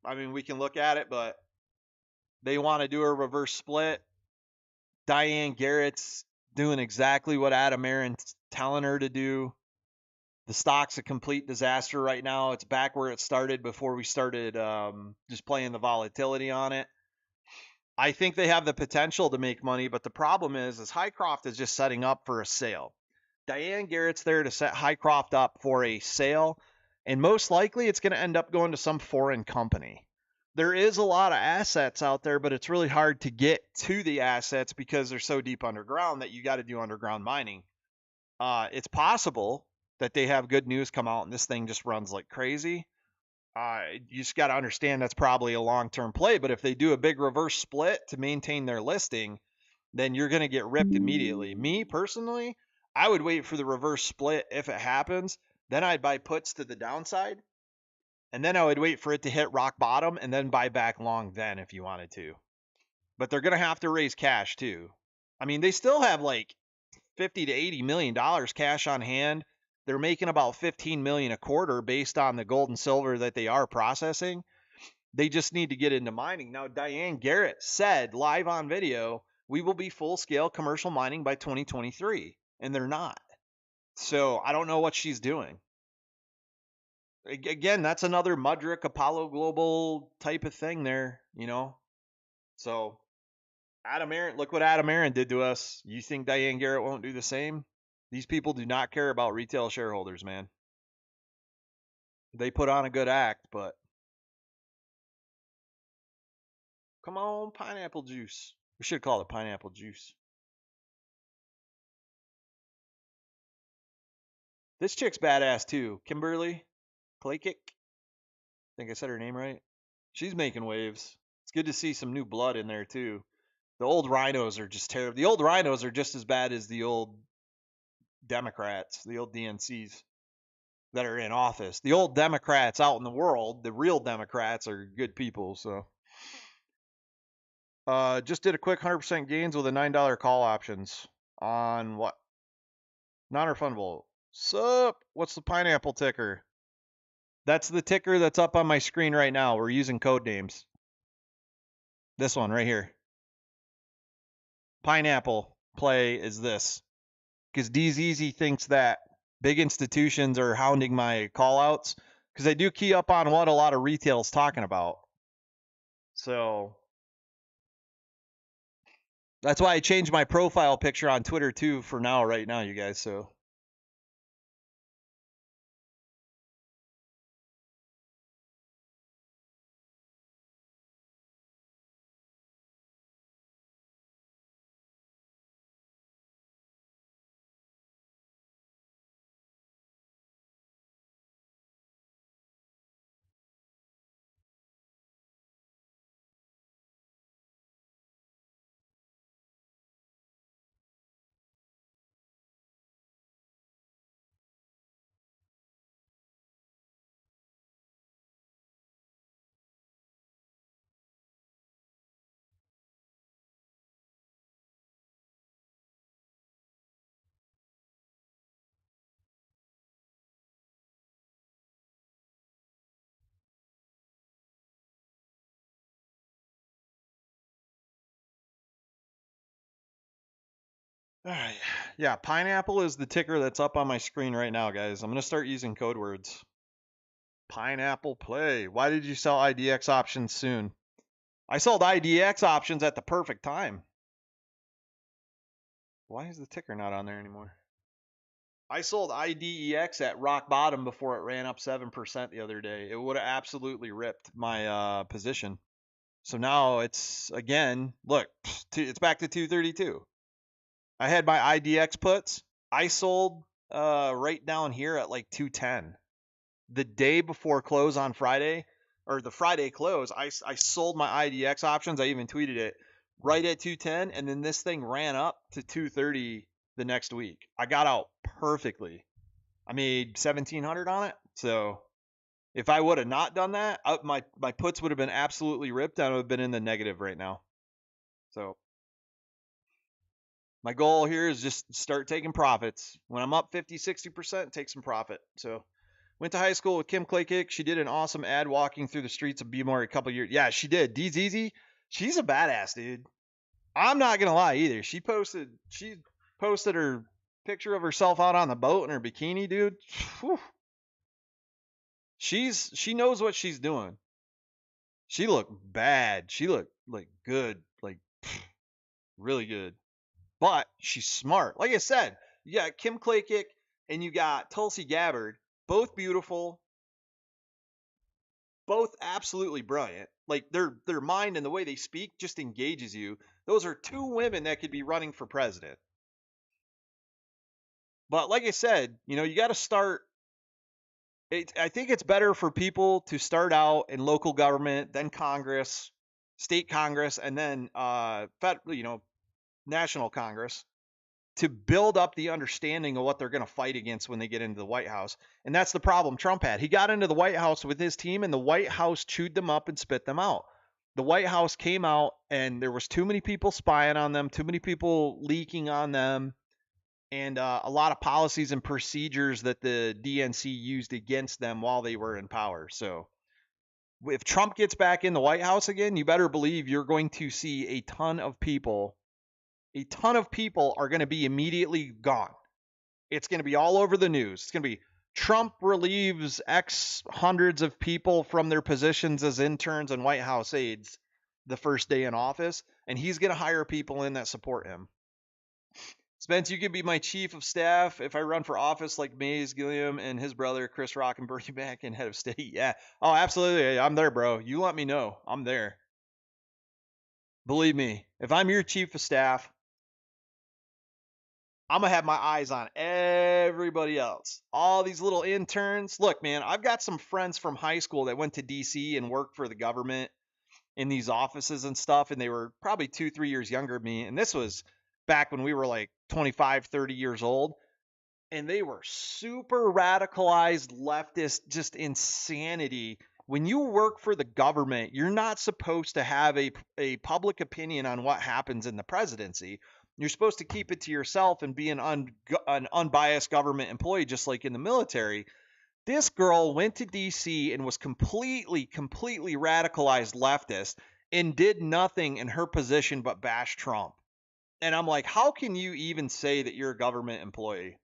I mean, we can look at it, but they want to do a reverse split. Diane Garrett's doing exactly what Adam Aaron's telling her to do. The stock's a complete disaster right now. It's back where it started before we started just playing the volatility on it. I think they have the potential to make money, but the problem is Highcroft is just setting up for a sale. Diane Garrett's there to set Highcroft up for a sale, and most likely it's going to end up going to some foreign company. There is a lot of assets out there, but it's really hard to get to the assets because they're so deep underground that you got to do underground mining. It's possible that they have good news come out and this thing just runs like crazy. You just got to understand that's probably a long-term play, but if they do a big reverse split to maintain their listing, then you're going to get ripped immediately. Me personally, I would wait for the reverse split if it happens. Then I'd buy puts to the downside. And then I would wait for it to hit rock bottom and then buy back long then if you wanted to. But they're going to have to raise cash too. I mean, they still have like 50 to 80 million dollars cash on hand. They're making about 15 million a quarter based on the gold and silver that they are processing. They just need to get into mining. Now, Diane Garrett said live on video, we will be full scale commercial mining by 2023. And they're not. So I don't know what she's doing. Again, that's another Mudrick Apollo Global type of thing there, you know? So Adam Aaron, look what Adam Aaron did to us. You think Diane Garrett won't do the same? These people do not care about retail shareholders, man. They put on a good act, but come on, pineapple juice. We should call it pineapple juice. This chick's badass too. Kimberly Klakic. I think I said her name right. She's making waves. It's good to see some new blood in there too. The old rhinos are just terrible. The old rhinos are just as bad as the old Democrats, the old DNCs that are in office. The old Democrats out in the world, the real Democrats are good people. So, just did a quick 100% gains with a $9 call options on what? Non-refundable. Sup? What's the pineapple ticker? That's the ticker that's up on my screen right now. We're using code names. This one right here. Pineapple play is this. Because DZZ thinks that big institutions are hounding my call outs. Because I do key up on what a lot of retail is talking about. So that's why I changed my profile picture on Twitter too for now, right now, you guys. So Alright. Yeah, pineapple is the ticker that's up on my screen right now, guys. I'm gonna start using code words. Pineapple play. Why did you sell IDX options soon? I sold IDX options at the perfect time. Why is the ticker not on there anymore? I sold IDEX at rock bottom before it ran up 7% the other day. It would have absolutely ripped my position. So now it's again, look, it's back to 232. I had my IDX puts. I sold right down here at like 210. The day before close on Friday, or the Friday close, I sold my IDX options. I even tweeted it right at 210, and then this thing ran up to 230 the next week. I got out perfectly. I made 1700 on it. So if I would have not done that, my puts would have been absolutely ripped. I would have been in the negative right now. So my goal here is just start taking profits. When I'm up 50, 60%, take some profit. So went to high school with Kim Claykick. She did an awesome ad walking through the streets of Bmore a couple years. Yeah, she did. DZZ, she's a badass, dude. I'm not gonna lie either. She posted her picture of herself out on the boat in her bikini, dude. Whew. She knows what she's doing. She looked bad. She looked like good, like really good. But she's smart. Like I said, you got Kim Claykick and you got Tulsi Gabbard, both beautiful, both absolutely brilliant. Like their mind and the way they speak just engages you. Those are two women that could be running for president. But like I said, you got to start. I think it's better for people to start out in local government, then Congress, state Congress, and then national Congress to build up the understanding of what they're going to fight against when they get into the White House. And that's the problem Trump had. He got into the White House with his team, and the White House chewed them up and spit them out. The White House came out, and there was too many people spying on them, too many people leaking on them, and a lot of policies and procedures that the DNC used against them while they were in power. So if Trump gets back in the White House again, you better believe you're going to see a ton of people are going to be immediately gone. It's going to be all over the news. It's going to be Trump relieves X hundreds of people from their positions as interns and White House aides the first day in office, and he's going to hire people in that support him. Spence, you could be my chief of staff if I run for office like Mays Gilliam and his brother Chris Rock and Bernie Mac and head of state. Yeah. Oh, absolutely. I'm there, bro. You let me know. I'm there. Believe me, if I'm your chief of staff, I'm gonna have my eyes on everybody else. All these little interns. Look, man, I've got some friends from high school that went to DC and worked for the government in these offices and stuff, and they were probably 2, 3 years younger than me. And this was back when we were like 25, 30 years old. And they were super radicalized leftist, just insanity. When you work for the government, you're not supposed to have a public opinion on what happens in the presidency. You're supposed to keep it to yourself and be an unbiased government employee, just like in the military. This girl went to DC and was completely radicalized leftist and did nothing in her position but bash Trump. And I'm like, how can you even say that you're a government employee?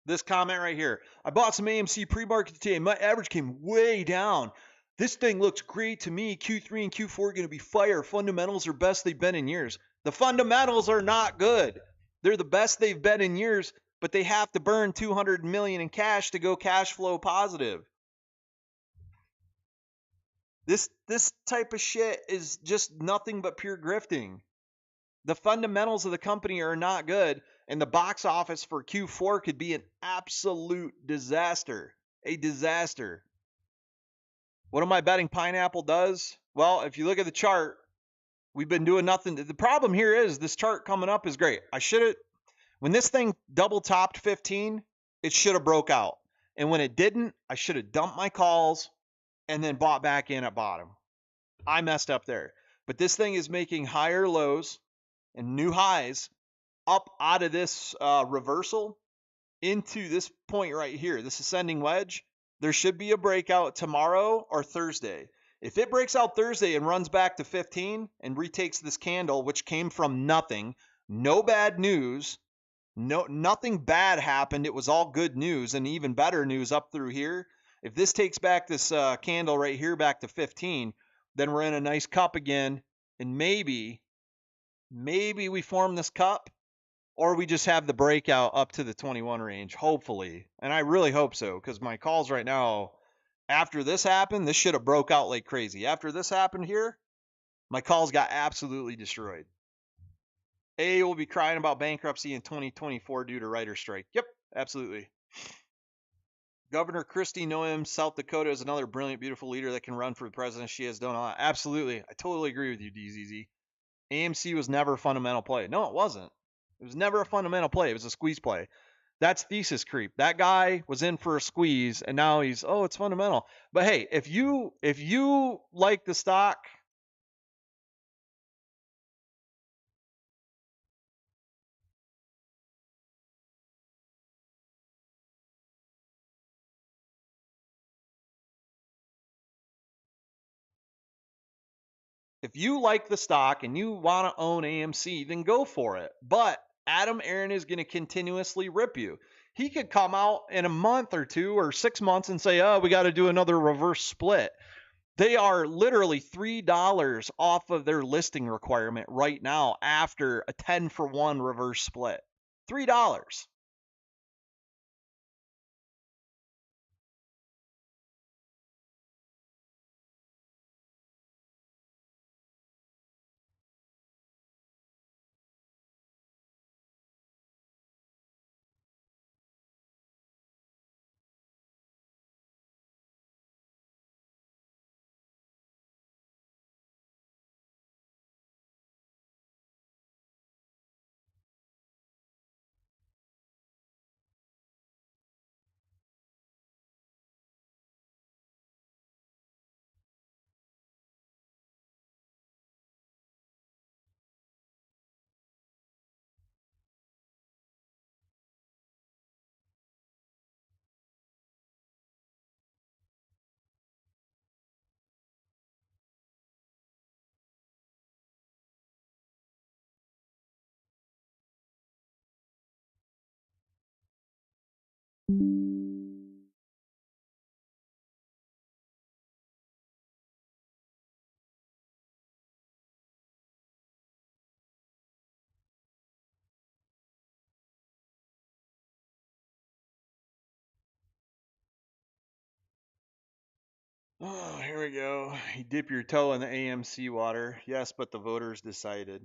This comment right here. I bought some AMC pre-market today. My average came way down. This thing looks great to me. Q3 and Q4 are going to be fire. Fundamentals are best they've been in years. The fundamentals are not good. They're the best they've been in years, but they have to burn 200 million in cash to go cash flow positive. This type of shit is just nothing but pure grifting. The fundamentals of the company are not good, and the box office for Q4 could be an absolute disaster. A disaster. What am I betting Pineapple does? Well, if you look at the chart, we've been doing nothing. The problem here is this chart coming up is great. I should have, when this thing double topped 15, it should have broke out. And when it didn't, I should have dumped my calls and then bought back in at bottom. I messed up there. But this thing is making higher lows and new highs up out of this reversal into this point right here, this ascending wedge. There should be a breakout tomorrow or Thursday. If it breaks out Thursday and runs back to 15 and retakes this candle, which came from nothing, no bad news, nothing bad happened. It was all good news and even better news up through here. If this takes back this candle right here back to 15, then we're in a nice cup again, and maybe we form this cup, or we just have the breakout up to the 21 range, hopefully. And I really hope so, because my calls right now, after this happened, this should have broke out like crazy. After this happened here, my calls got absolutely destroyed. A will be crying about bankruptcy in 2024 due to writer's strike. Yep, absolutely. Governor Christie Noem, South Dakota, is another brilliant, beautiful leader that can run for the president. She has done a lot. Absolutely. I totally agree with you, DZZ. AMC was never a fundamental play. No, it wasn't. It was never a fundamental play. It was a squeeze play. That's thesis creep. That guy was in for a squeeze, and now he's, oh, it's fundamental. But hey, if you like the stock, if you like the stock and you want to own AMC, then go for it. But Adam Aaron is going to continuously rip you. He could come out in a month or 2 or 6 months and say, oh, we got to do another reverse split. They are literally $3 off of their listing requirement right now after a 10-for-1 reverse split. $3. Oh, here we go. You dip your toe in the AMC water. Yes, but the voters decided.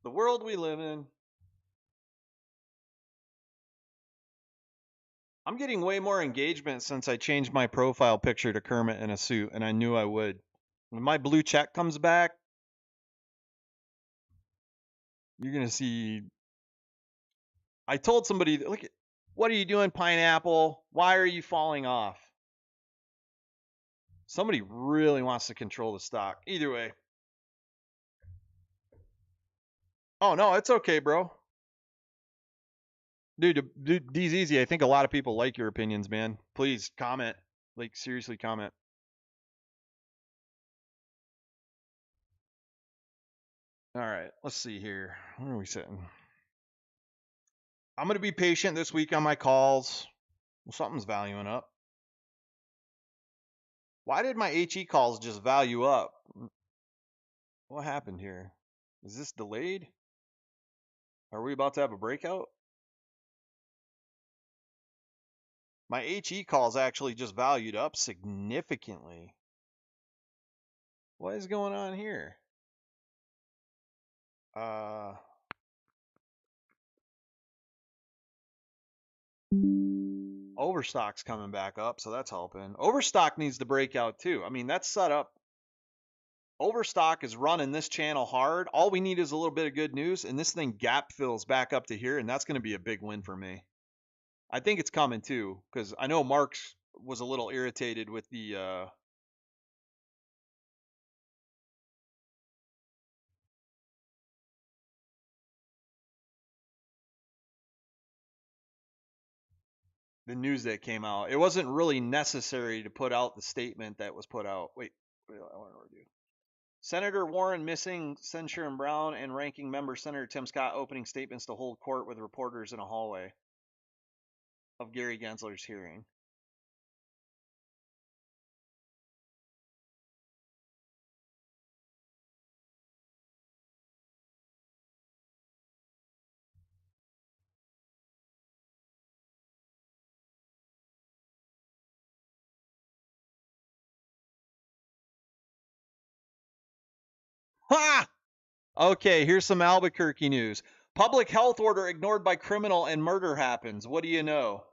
The world we live in. I'm getting way more engagement since I changed my profile picture to Kermit in a suit, and I knew I would. When my blue check comes back, You're gonna see. I told somebody, look, what are you doing, pineapple? Why are you falling off? Somebody really wants to control the stock. Either way. Oh no, it's okay, bro. Dude, D's easy. I think a lot of people like your opinions, man. Please comment. Like seriously, comment. All right, let's see here. Where are we sitting? I'm gonna be patient this week on my calls. Well, something's valuing up. Why did my HE calls just value up? What happened here? Is this delayed? Are we about to have a breakout? My HE calls actually just valued up significantly. What is going on here? Overstock's coming back up, so that's helping. Overstock needs to break out too. I mean, that's set up. Overstock is running this channel hard. All we need is a little bit of good news, and this thing gap fills back up to here, and that's going to be a big win for me. I think it's coming too, because I know Mark's was a little irritated with the news that came out. It wasn't really necessary to put out the statement that was put out. Wait, I want to review. Senator Warren missing Censure and Brown and Ranking Member Senator Tim Scott opening statements to hold court with reporters in a hallway of Gary Gensler's hearing. Ha! Okay, here's some Albuquerque news. Public health order ignored by criminal and murder happens. What do you know?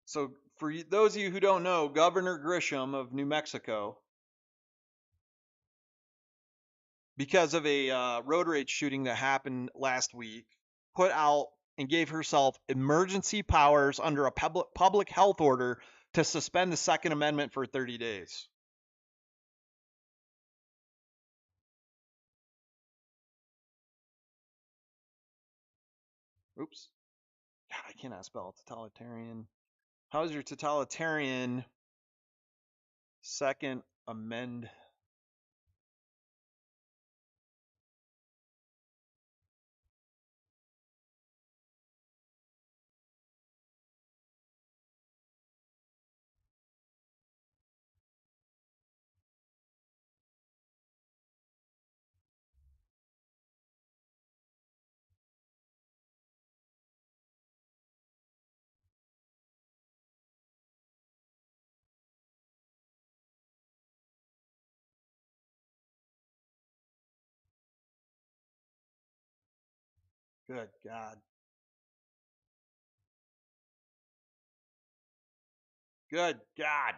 So, for those of you who don't know, Governor Grisham of New Mexico, because of a road rage shooting that happened last week, put out and gave herself emergency powers under a public health order to suspend the Second Amendment for 30 days. Oops. God, I cannot spell totalitarian. How's your totalitarian Second Amendment? Good God. Good God.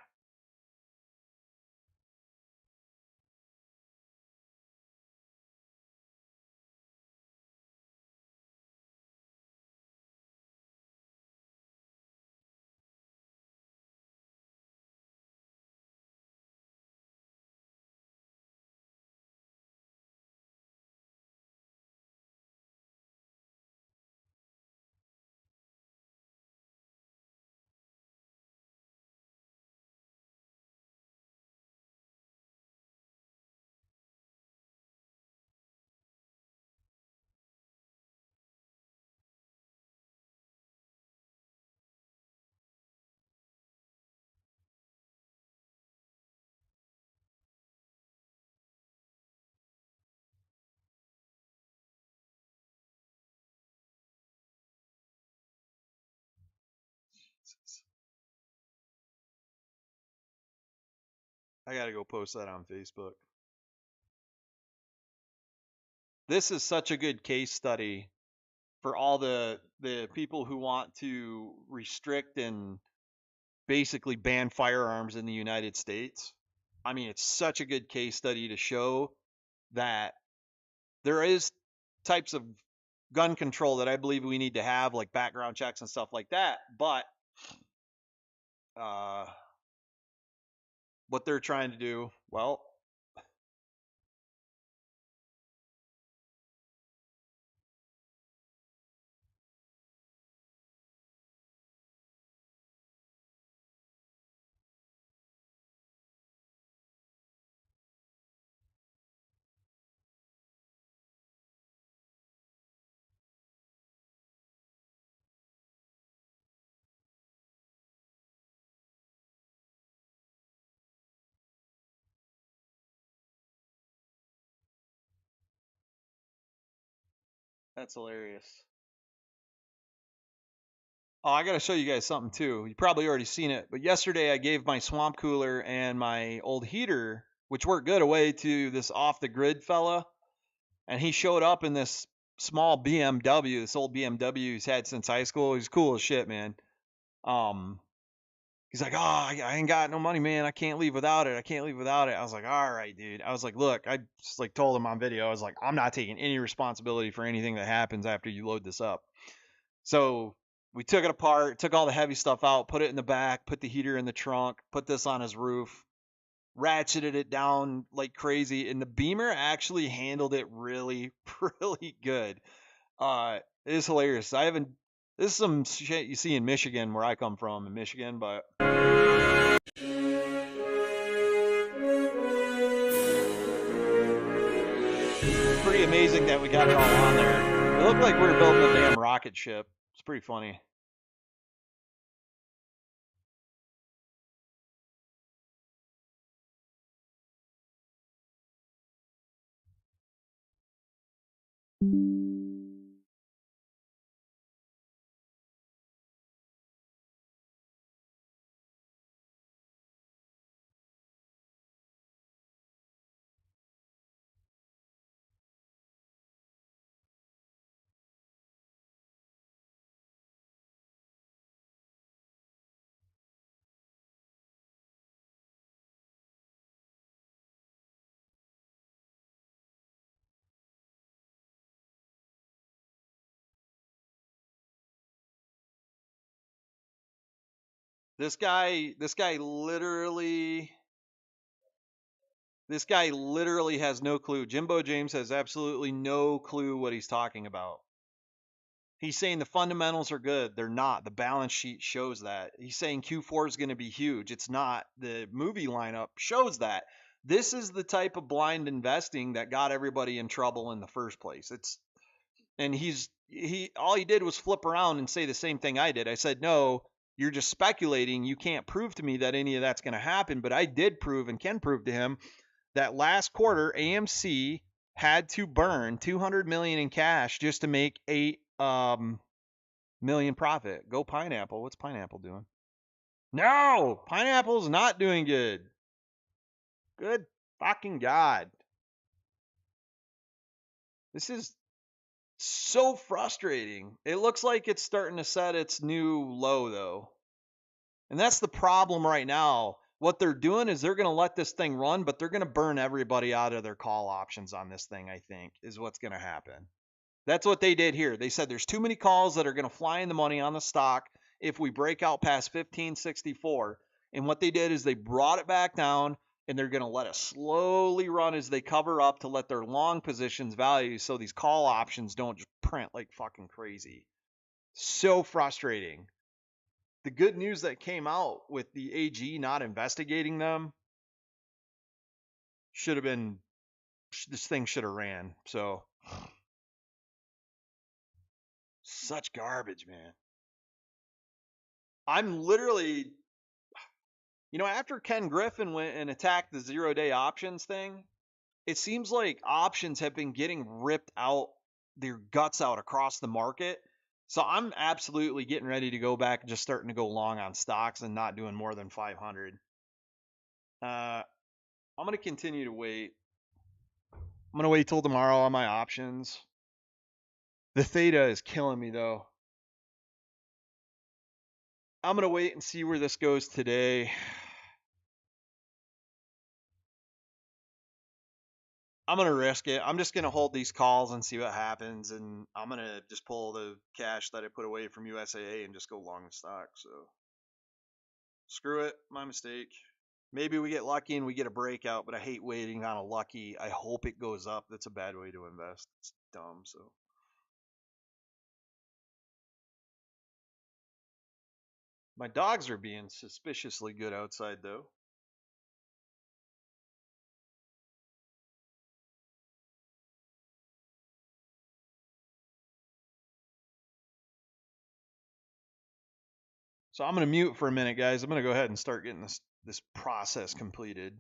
I got to go post that on Facebook. This is such a good case study for all the people who want to restrict and basically ban firearms in the United States. I mean, it's such a good case study to show that there is types of gun control that I believe we need to have, like background checks and stuff like that. But uh, what they're trying to do, well, that's hilarious. Oh, I got to show you guys something too. You probably already seen it, but yesterday I gave my swamp cooler and my old heater, which worked good, away to this off the grid fella, and he showed up in this small BMW, this old BMW he's had since high school. He's cool as shit, man. Um, he's like, "Oh, I ain't got no money, man. I can't leave without it. I can't leave without it." I was like, "All right, dude." I was like, "Look," I just like told him on video. I was like, "I'm not taking any responsibility for anything that happens after you load this up." So we took it apart, took all the heavy stuff out, put it in the back, put the heater in the trunk, put this on his roof, ratcheted it down like crazy, and the Beamer actually handled it really, really good. It is hilarious. I haven't. This is some shit you see in Michigan, where I come from, in Michigan, but pretty amazing that we got it all on there. It looked like we were building a damn rocket ship. It's pretty funny. This guy literally has no clue. Jimbo James has absolutely no clue what he's talking about. He's saying the fundamentals are good. They're not. The balance sheet shows that. He's saying Q4 is going to be huge. It's not. The movie lineup shows that. This is the type of blind investing that got everybody in trouble in the first place. It's and he all he did was flip around and say the same thing I did. I said, "No, you're just speculating. You can't prove to me that any of that's going to happen." But I did prove and can prove to him that last quarter AMC had to burn 200 million in cash just to make 8 million profit. Go Pineapple. What's Pineapple doing? No, Pineapple's not doing good. Good fucking god. This is so frustrating. It looks like it's starting to set its new low though. And that's the problem right now. What they're doing is they're going to let this thing run, but they're going to burn everybody out of their call options on this thing, I think, is what's going to happen. That's what they did here. They said there's too many calls that are going to fly in the money on the stock if we break out past 1564. And what they did is they brought it back down and they're going to let it slowly run as they cover up to let their long positions value so these call options don't just print like fucking crazy. So frustrating. The good news that came out with the AG not investigating them should have been, this thing should have ran. So such garbage, man. I'm literally, after Ken Griffin went and attacked the 0-day options thing, it seems like options have been getting ripped out, their guts out across the market. So I'm absolutely getting ready to go back and just starting to go long on stocks and not doing more than 500. I'm going to continue to wait. I'm going to wait till tomorrow on my options. The theta is killing me though. I'm gonna wait and see where this goes today. I'm gonna risk it. I'm just gonna hold these calls and see what happens, and I'm gonna just pull the cash that I put away from USAA and just go long the stock. So screw it, my mistake. Maybe we get lucky and we get a breakout, but I hate waiting on a lucky. I hope it goes up. That's a bad way to invest. It's dumb. So my dogs are being suspiciously good outside though. So I'm gonna mute for a minute, guys. I'm gonna go ahead and start getting this process completed.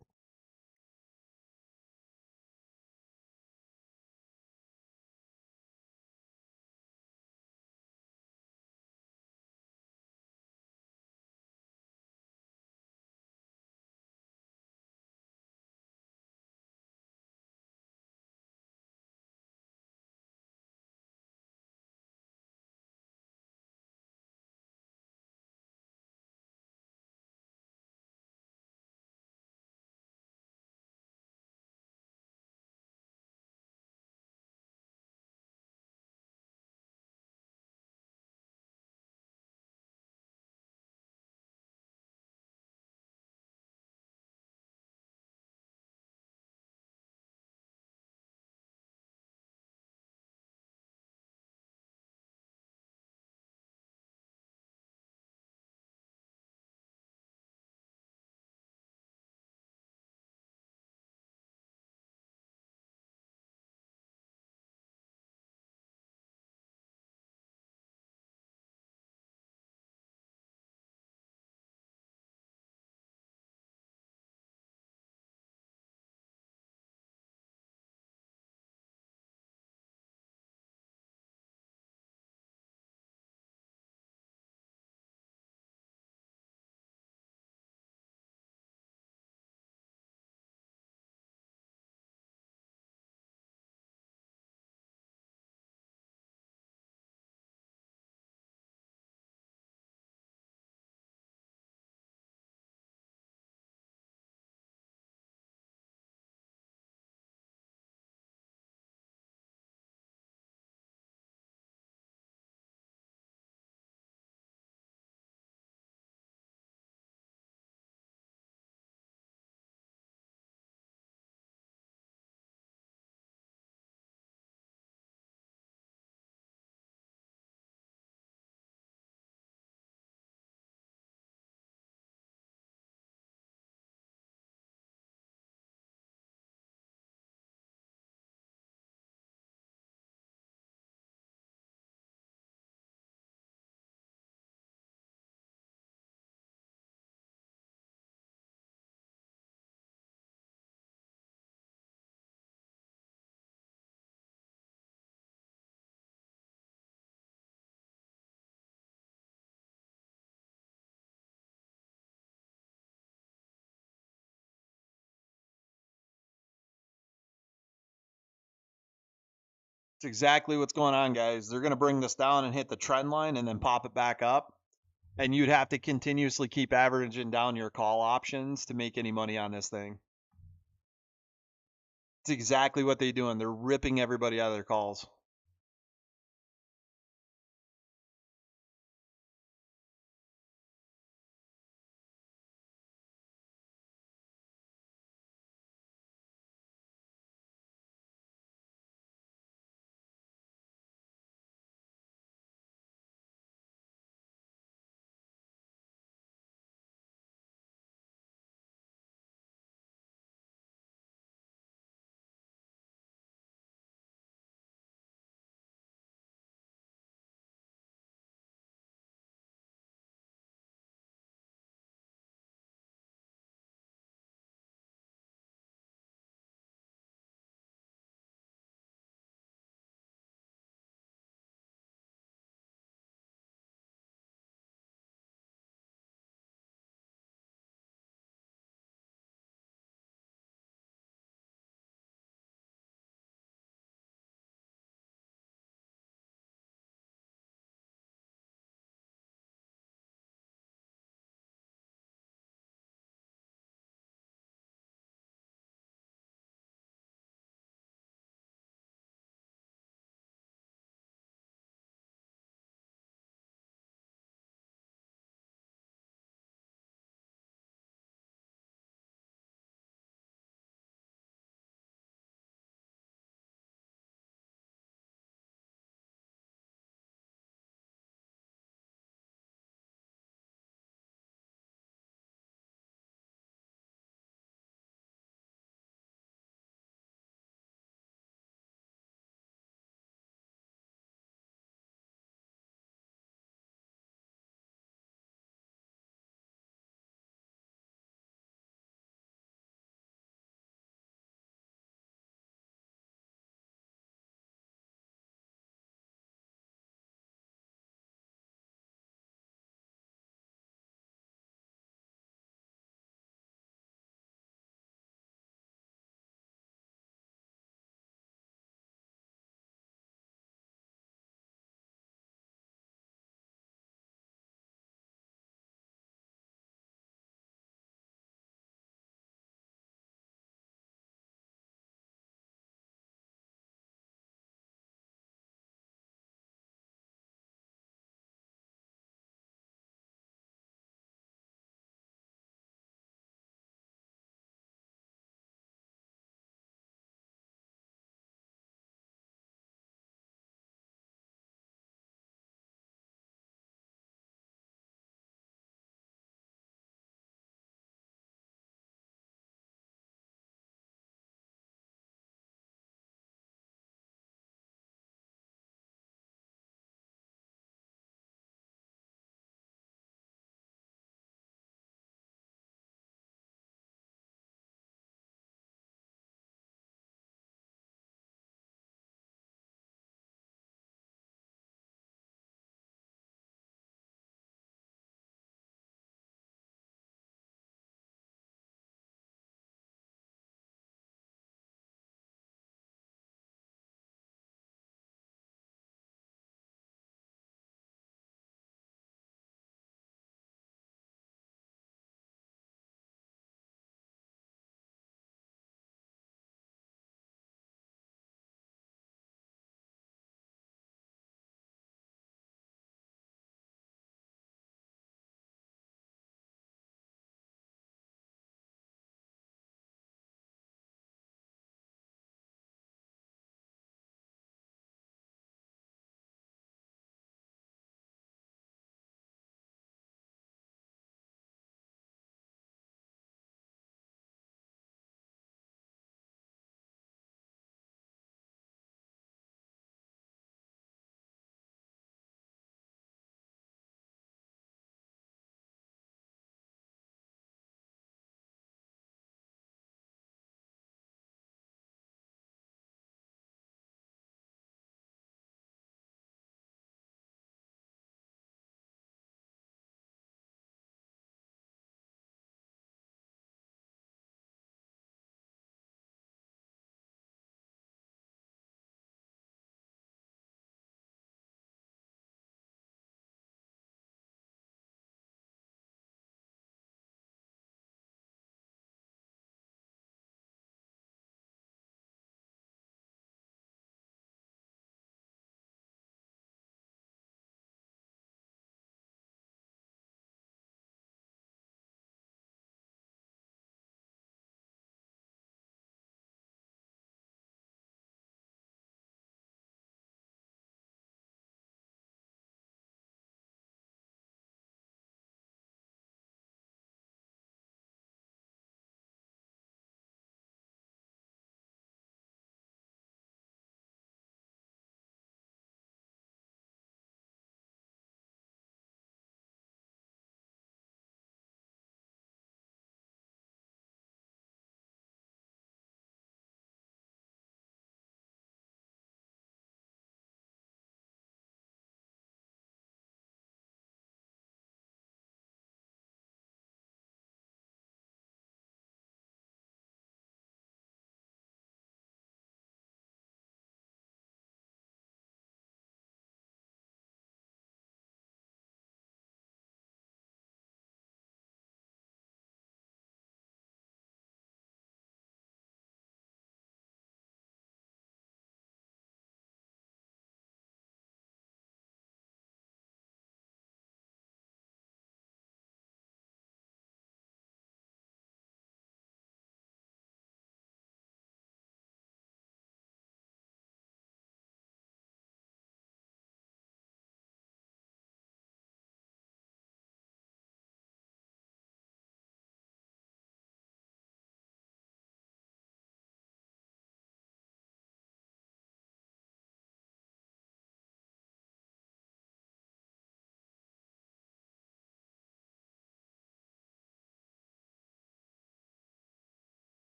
It's exactly what's going on, guys. They're gonna bring this down and hit the trend line and then pop it back up. And you'd have to continuously keep averaging down your call options to make any money on this thing. It's exactly what they're doing. They're ripping everybody out of their calls.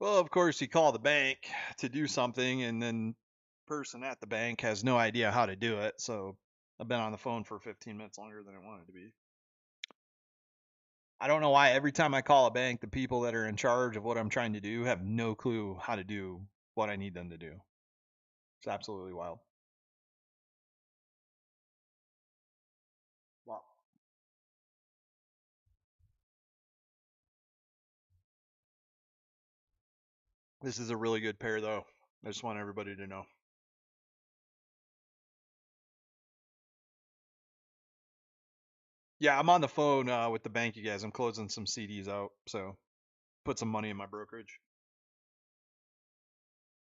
Well, of course, you call the bank to do something, and then person at the bank has no idea how to do it. So I've been on the phone for 15 minutes longer than I wanted to be. I don't know why every time I call a bank, the people that are in charge of what I'm trying to do have no clue how to do what I need them to do. It's absolutely wild. Wow. This is a really good pair, though. I just want everybody to know. Yeah, I'm on the phone with the bank, you guys. I'm closing some CDs out, so put some money in my brokerage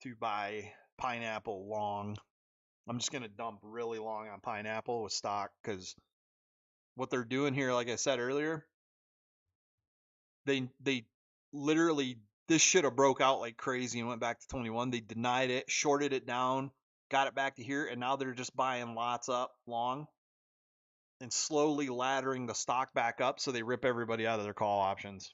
to buy pineapple long. I'm just gonna dump really long on pineapple with stock because what they're doing here, like I said earlier, they literally this should have broke out like crazy and went back to 21. They denied it, shorted it down, got it back to here, and now they're just buying lots up long and slowly laddering the stock back up so they rip everybody out of their call options.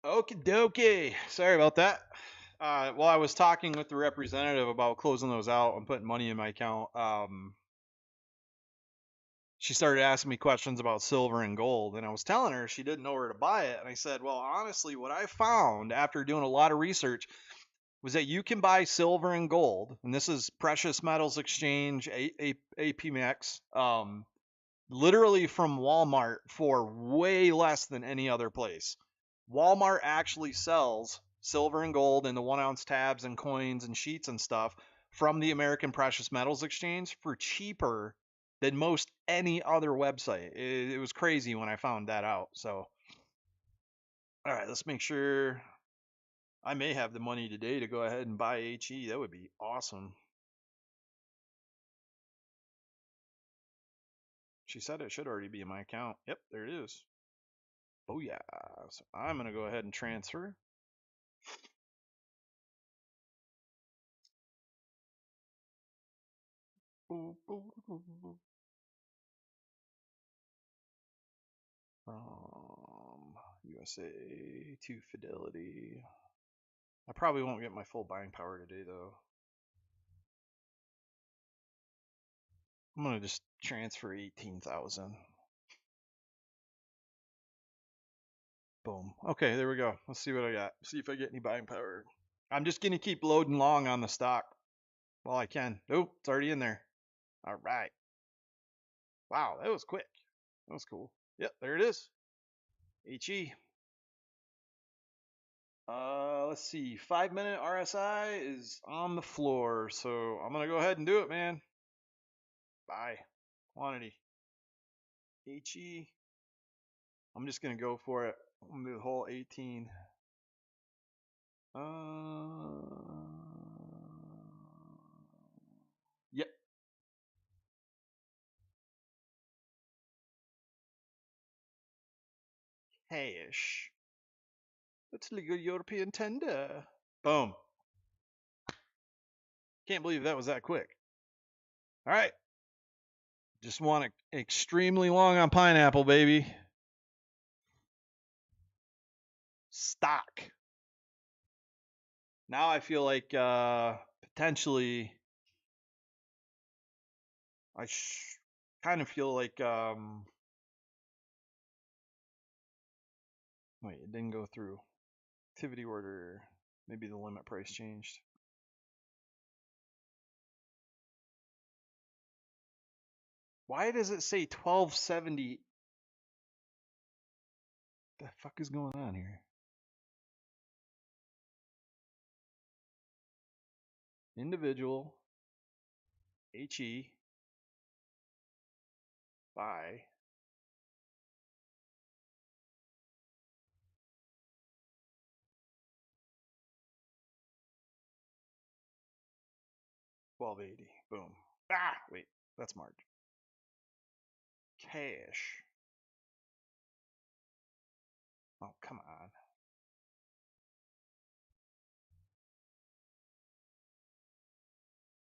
Okie dokie. Sorry about that. While I was talking with the representative about closing those out and putting money in my account, she started asking me questions about silver and gold. And I was telling her she didn't know where to buy it. And I said, well, honestly, what I found after doing a lot of research was that you can buy silver and gold. And this is Precious Metals Exchange, APMEX, literally from Walmart for way less than any other place. Walmart actually sells silver and gold in the 1 ounce tabs and coins and sheets and stuff from the American Precious Metals Exchange for cheaper than most any other website. It was crazy when I found that out. So, all right, let's make sure. I may have the money today to go ahead and buy HE. That would be awesome. She said it should already be in my account. Yep, there it is. Oh yeah. So I'm gonna go ahead and transfer. USA to Fidelity. I probably won't get my full buying power today though. I'm gonna just transfer 18,000. Boom. Okay, there we go. Let's see what I got. See if I get any buying power. I'm just gonna keep loading long on the stock while I can. Oh, it's already in there. All right. Wow, that was quick. That was cool. Yep, there it is. HE. Let's see. 5-minute RSI is on the floor, so I'm gonna go ahead and do it, man. Buy quantity. HE. I'm just gonna go for it. I'm gonna do the whole 18. Yep. Cash. That's legal European tender. Boom. Can't believe that was that quick. All right. Just want it extremely long on pineapple, baby. Stock. Now I feel like potentially I kind of feel like wait, it didn't go through. Activity order. Maybe the limit price changed. Why does it say 1270? The fuck is going on here? Individual HE buy 1280. Boom. Ah, wait, that's March. Cash. Oh, come on.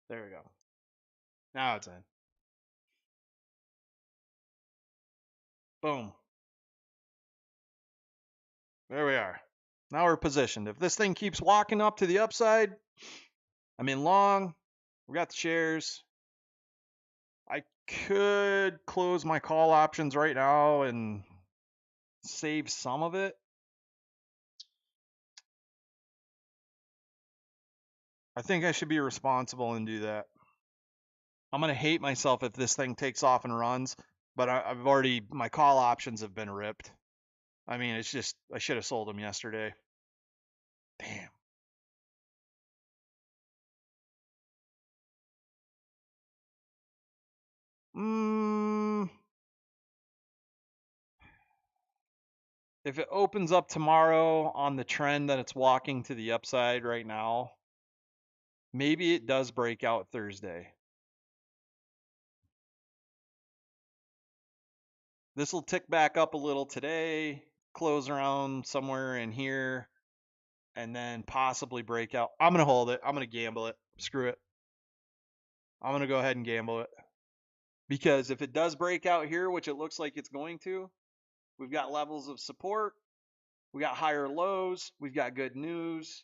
There we go. Now it's in. Boom. There we are. Now we're positioned. If this thing keeps walking up to the upside, I'm in long. We got the shares. I could close my call options right now and save some of it. I think I should be responsible and do that. I'm going to hate myself if this thing takes off and runs, but I've already, my call options have been ripped. I mean, it's just, I should have sold them yesterday. Damn. If it opens up tomorrow on the trend that it's walking to the upside right now, maybe it does break out Thursday. This will tick back up a little today, close around somewhere in here, and then possibly break out. I'm going to hold it. I'm going to gamble it. Screw it. I'm going to go ahead and gamble it. Because if it does break out here, which it looks like it's going to, we've got levels of support. We got higher lows. We've got good news.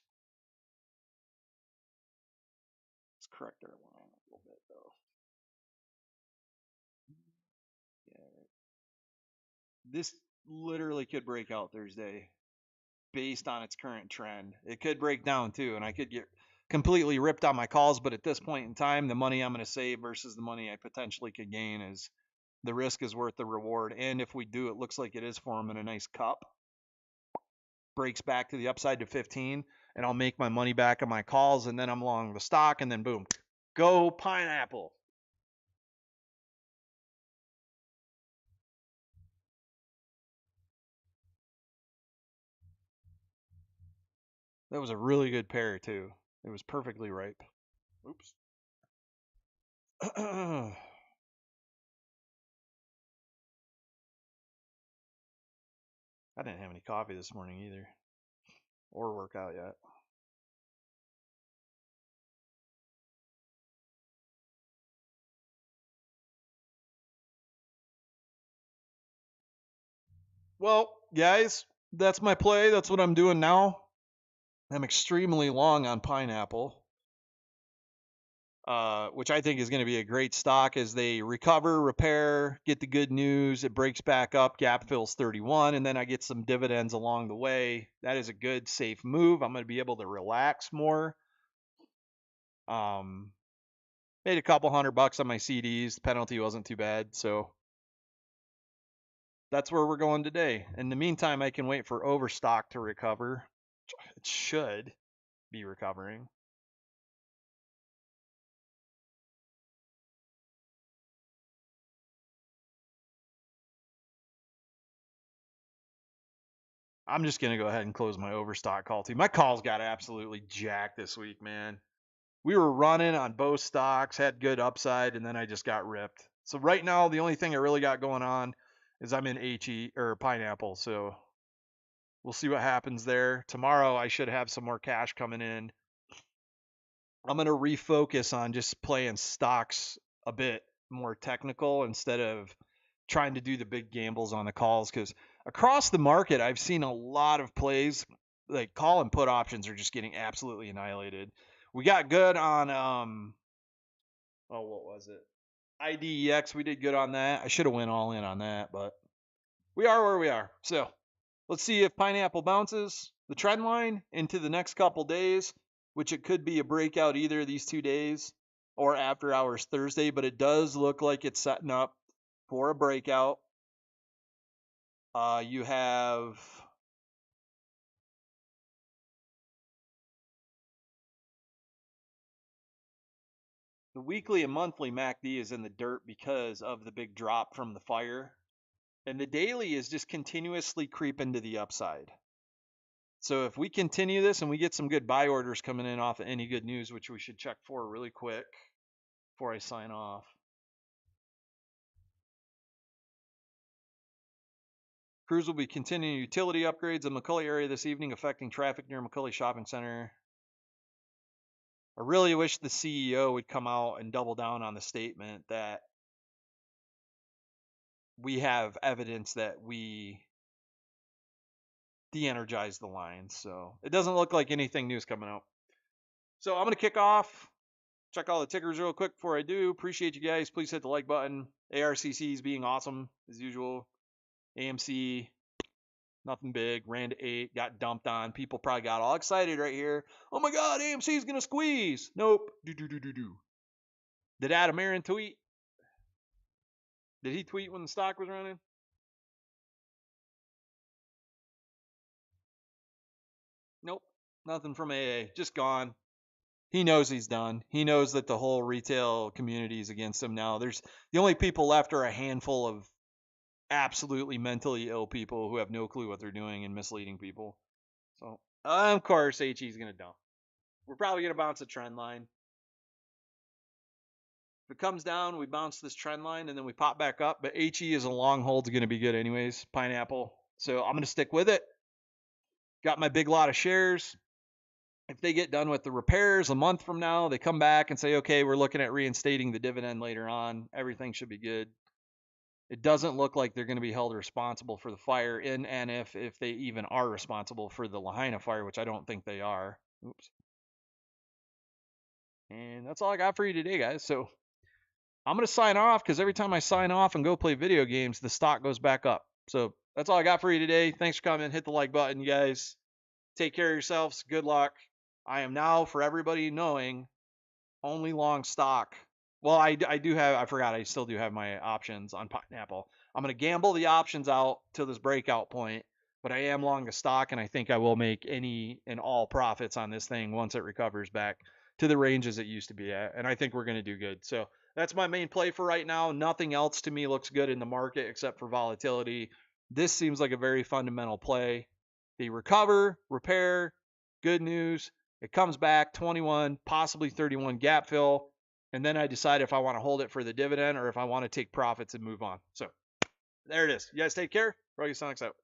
Let's correct our line a little bit, though. Yeah. This literally could break out Thursday based on its current trend. It could break down too, and I could get completely ripped on my calls, but at this point in time, the money I'm going to save versus the money I potentially could gain is the risk is worth the reward. And if we do, it looks like it is forming a nice cup. Breaks back to the upside to 15, and I'll make my money back on my calls, and then I'm long the stock, and then boom, Go pineapple. That was a really good pear too. It was perfectly ripe. Oops. I didn't have any coffee this morning either, or workout yet. Well, guys, that's my play. That's what I'm doing now. I'm extremely long on pineapple, which I think is going to be a great stock as they recover, repair, get the good news. It breaks back up, gap fills 31, and then I get some dividends along the way. That is a good, safe move. I'm going to be able to relax more. Um, Made a couple $100 on my CDs. The penalty wasn't too bad, so that's where we're going today. In the meantime, I can wait for overstock to recover. It should be recovering. I'm just gonna go ahead and close my overstock call too. My calls got absolutely jacked this week, man. We were running on both stocks, had good upside, and then I just got ripped. So right now, the only thing I really got going on is I'm in HE or pineapple. So we'll see what happens there. Tomorrow I should have some more cash coming in. I'm gonna refocus on just playing stocks a bit more technical instead of trying to do the big gambles on the calls because across the market I've seen a lot of plays like call and put options are just getting absolutely annihilated. We got good on what was it? IDEX. We did good on that. I should have went all in on that, but we are where we are. So let's see if pineapple bounces the trend line into the next couple days, which it could be a breakout either of these 2 days or after hours Thursday, but it does look like it's setting up for a breakout. You have the weekly and monthly MACD is in the dirt because of the big drop from the fire. And the daily is just continuously creeping to the upside. So if we continue this and we get some good buy orders coming in off of any good news, which we should check for really quick before I sign off. Crews will be continuing utility upgrades in McCully area this evening, affecting traffic near McCully Shopping Center. I really wish the CEO would come out and double down on the statement that we have evidence that we de-energized the line. So it doesn't look like anything new is coming out. So I'm going to kick off. Check all the tickers real quick before I do. Appreciate you guys. Please hit the like button. ARCC's being awesome as usual. AMC, nothing big. Ran to 8, got dumped on. People probably got all excited right here. Oh my God, AMC's going to squeeze. Nope. Do. Did Adam Aaron tweet? Did he tweet when the stock was running? Nope. Nothing from AA. Just gone. He knows he's done. He knows that the whole retail community is against him now. There's the only people left are a handful of absolutely mentally ill people who have no clue what they're doing and misleading people. So, of course, HE is going to dump. We're probably going to bounce a trend line. If it comes down, we bounce this trend line and then we pop back up. But HE is a long hold, going to be good anyways. Pineapple. So I'm going to stick with it. Got my big lot of shares. If they get done with the repairs a month from now, they come back and say, okay, we're looking at reinstating the dividend later on. Everything should be good. It doesn't look like they're going to be held responsible for the fire and if they even are responsible for the Lahaina fire, which I don't think they are. Oops. And that's all I got for you today, guys. So I'm going to sign off because every time I sign off and go play video games, the stock goes back up. So that's all I got for you today. Thanks for coming. Hit the like button, you guys. Take care of yourselves. Good luck. I am now, for everybody knowing, only long stock. Well, I do have, I forgot, I still do have my options on pineapple. I'm going to gamble the options out till this breakout point, but I am long the stock, and I think I will make any and all profits on this thing once it recovers back to the ranges it used to be at. And I think we're going to do good. So that's my main play for right now. Nothing else to me looks good in the market except for volatility. This seems like a very fundamental play. They recover, repair, good news. It comes back 21, possibly 31 gap fill. And then I decide if I want to hold it for the dividend or if I want to take profits and move on. So there it is. You guys take care. Roger Sonics out.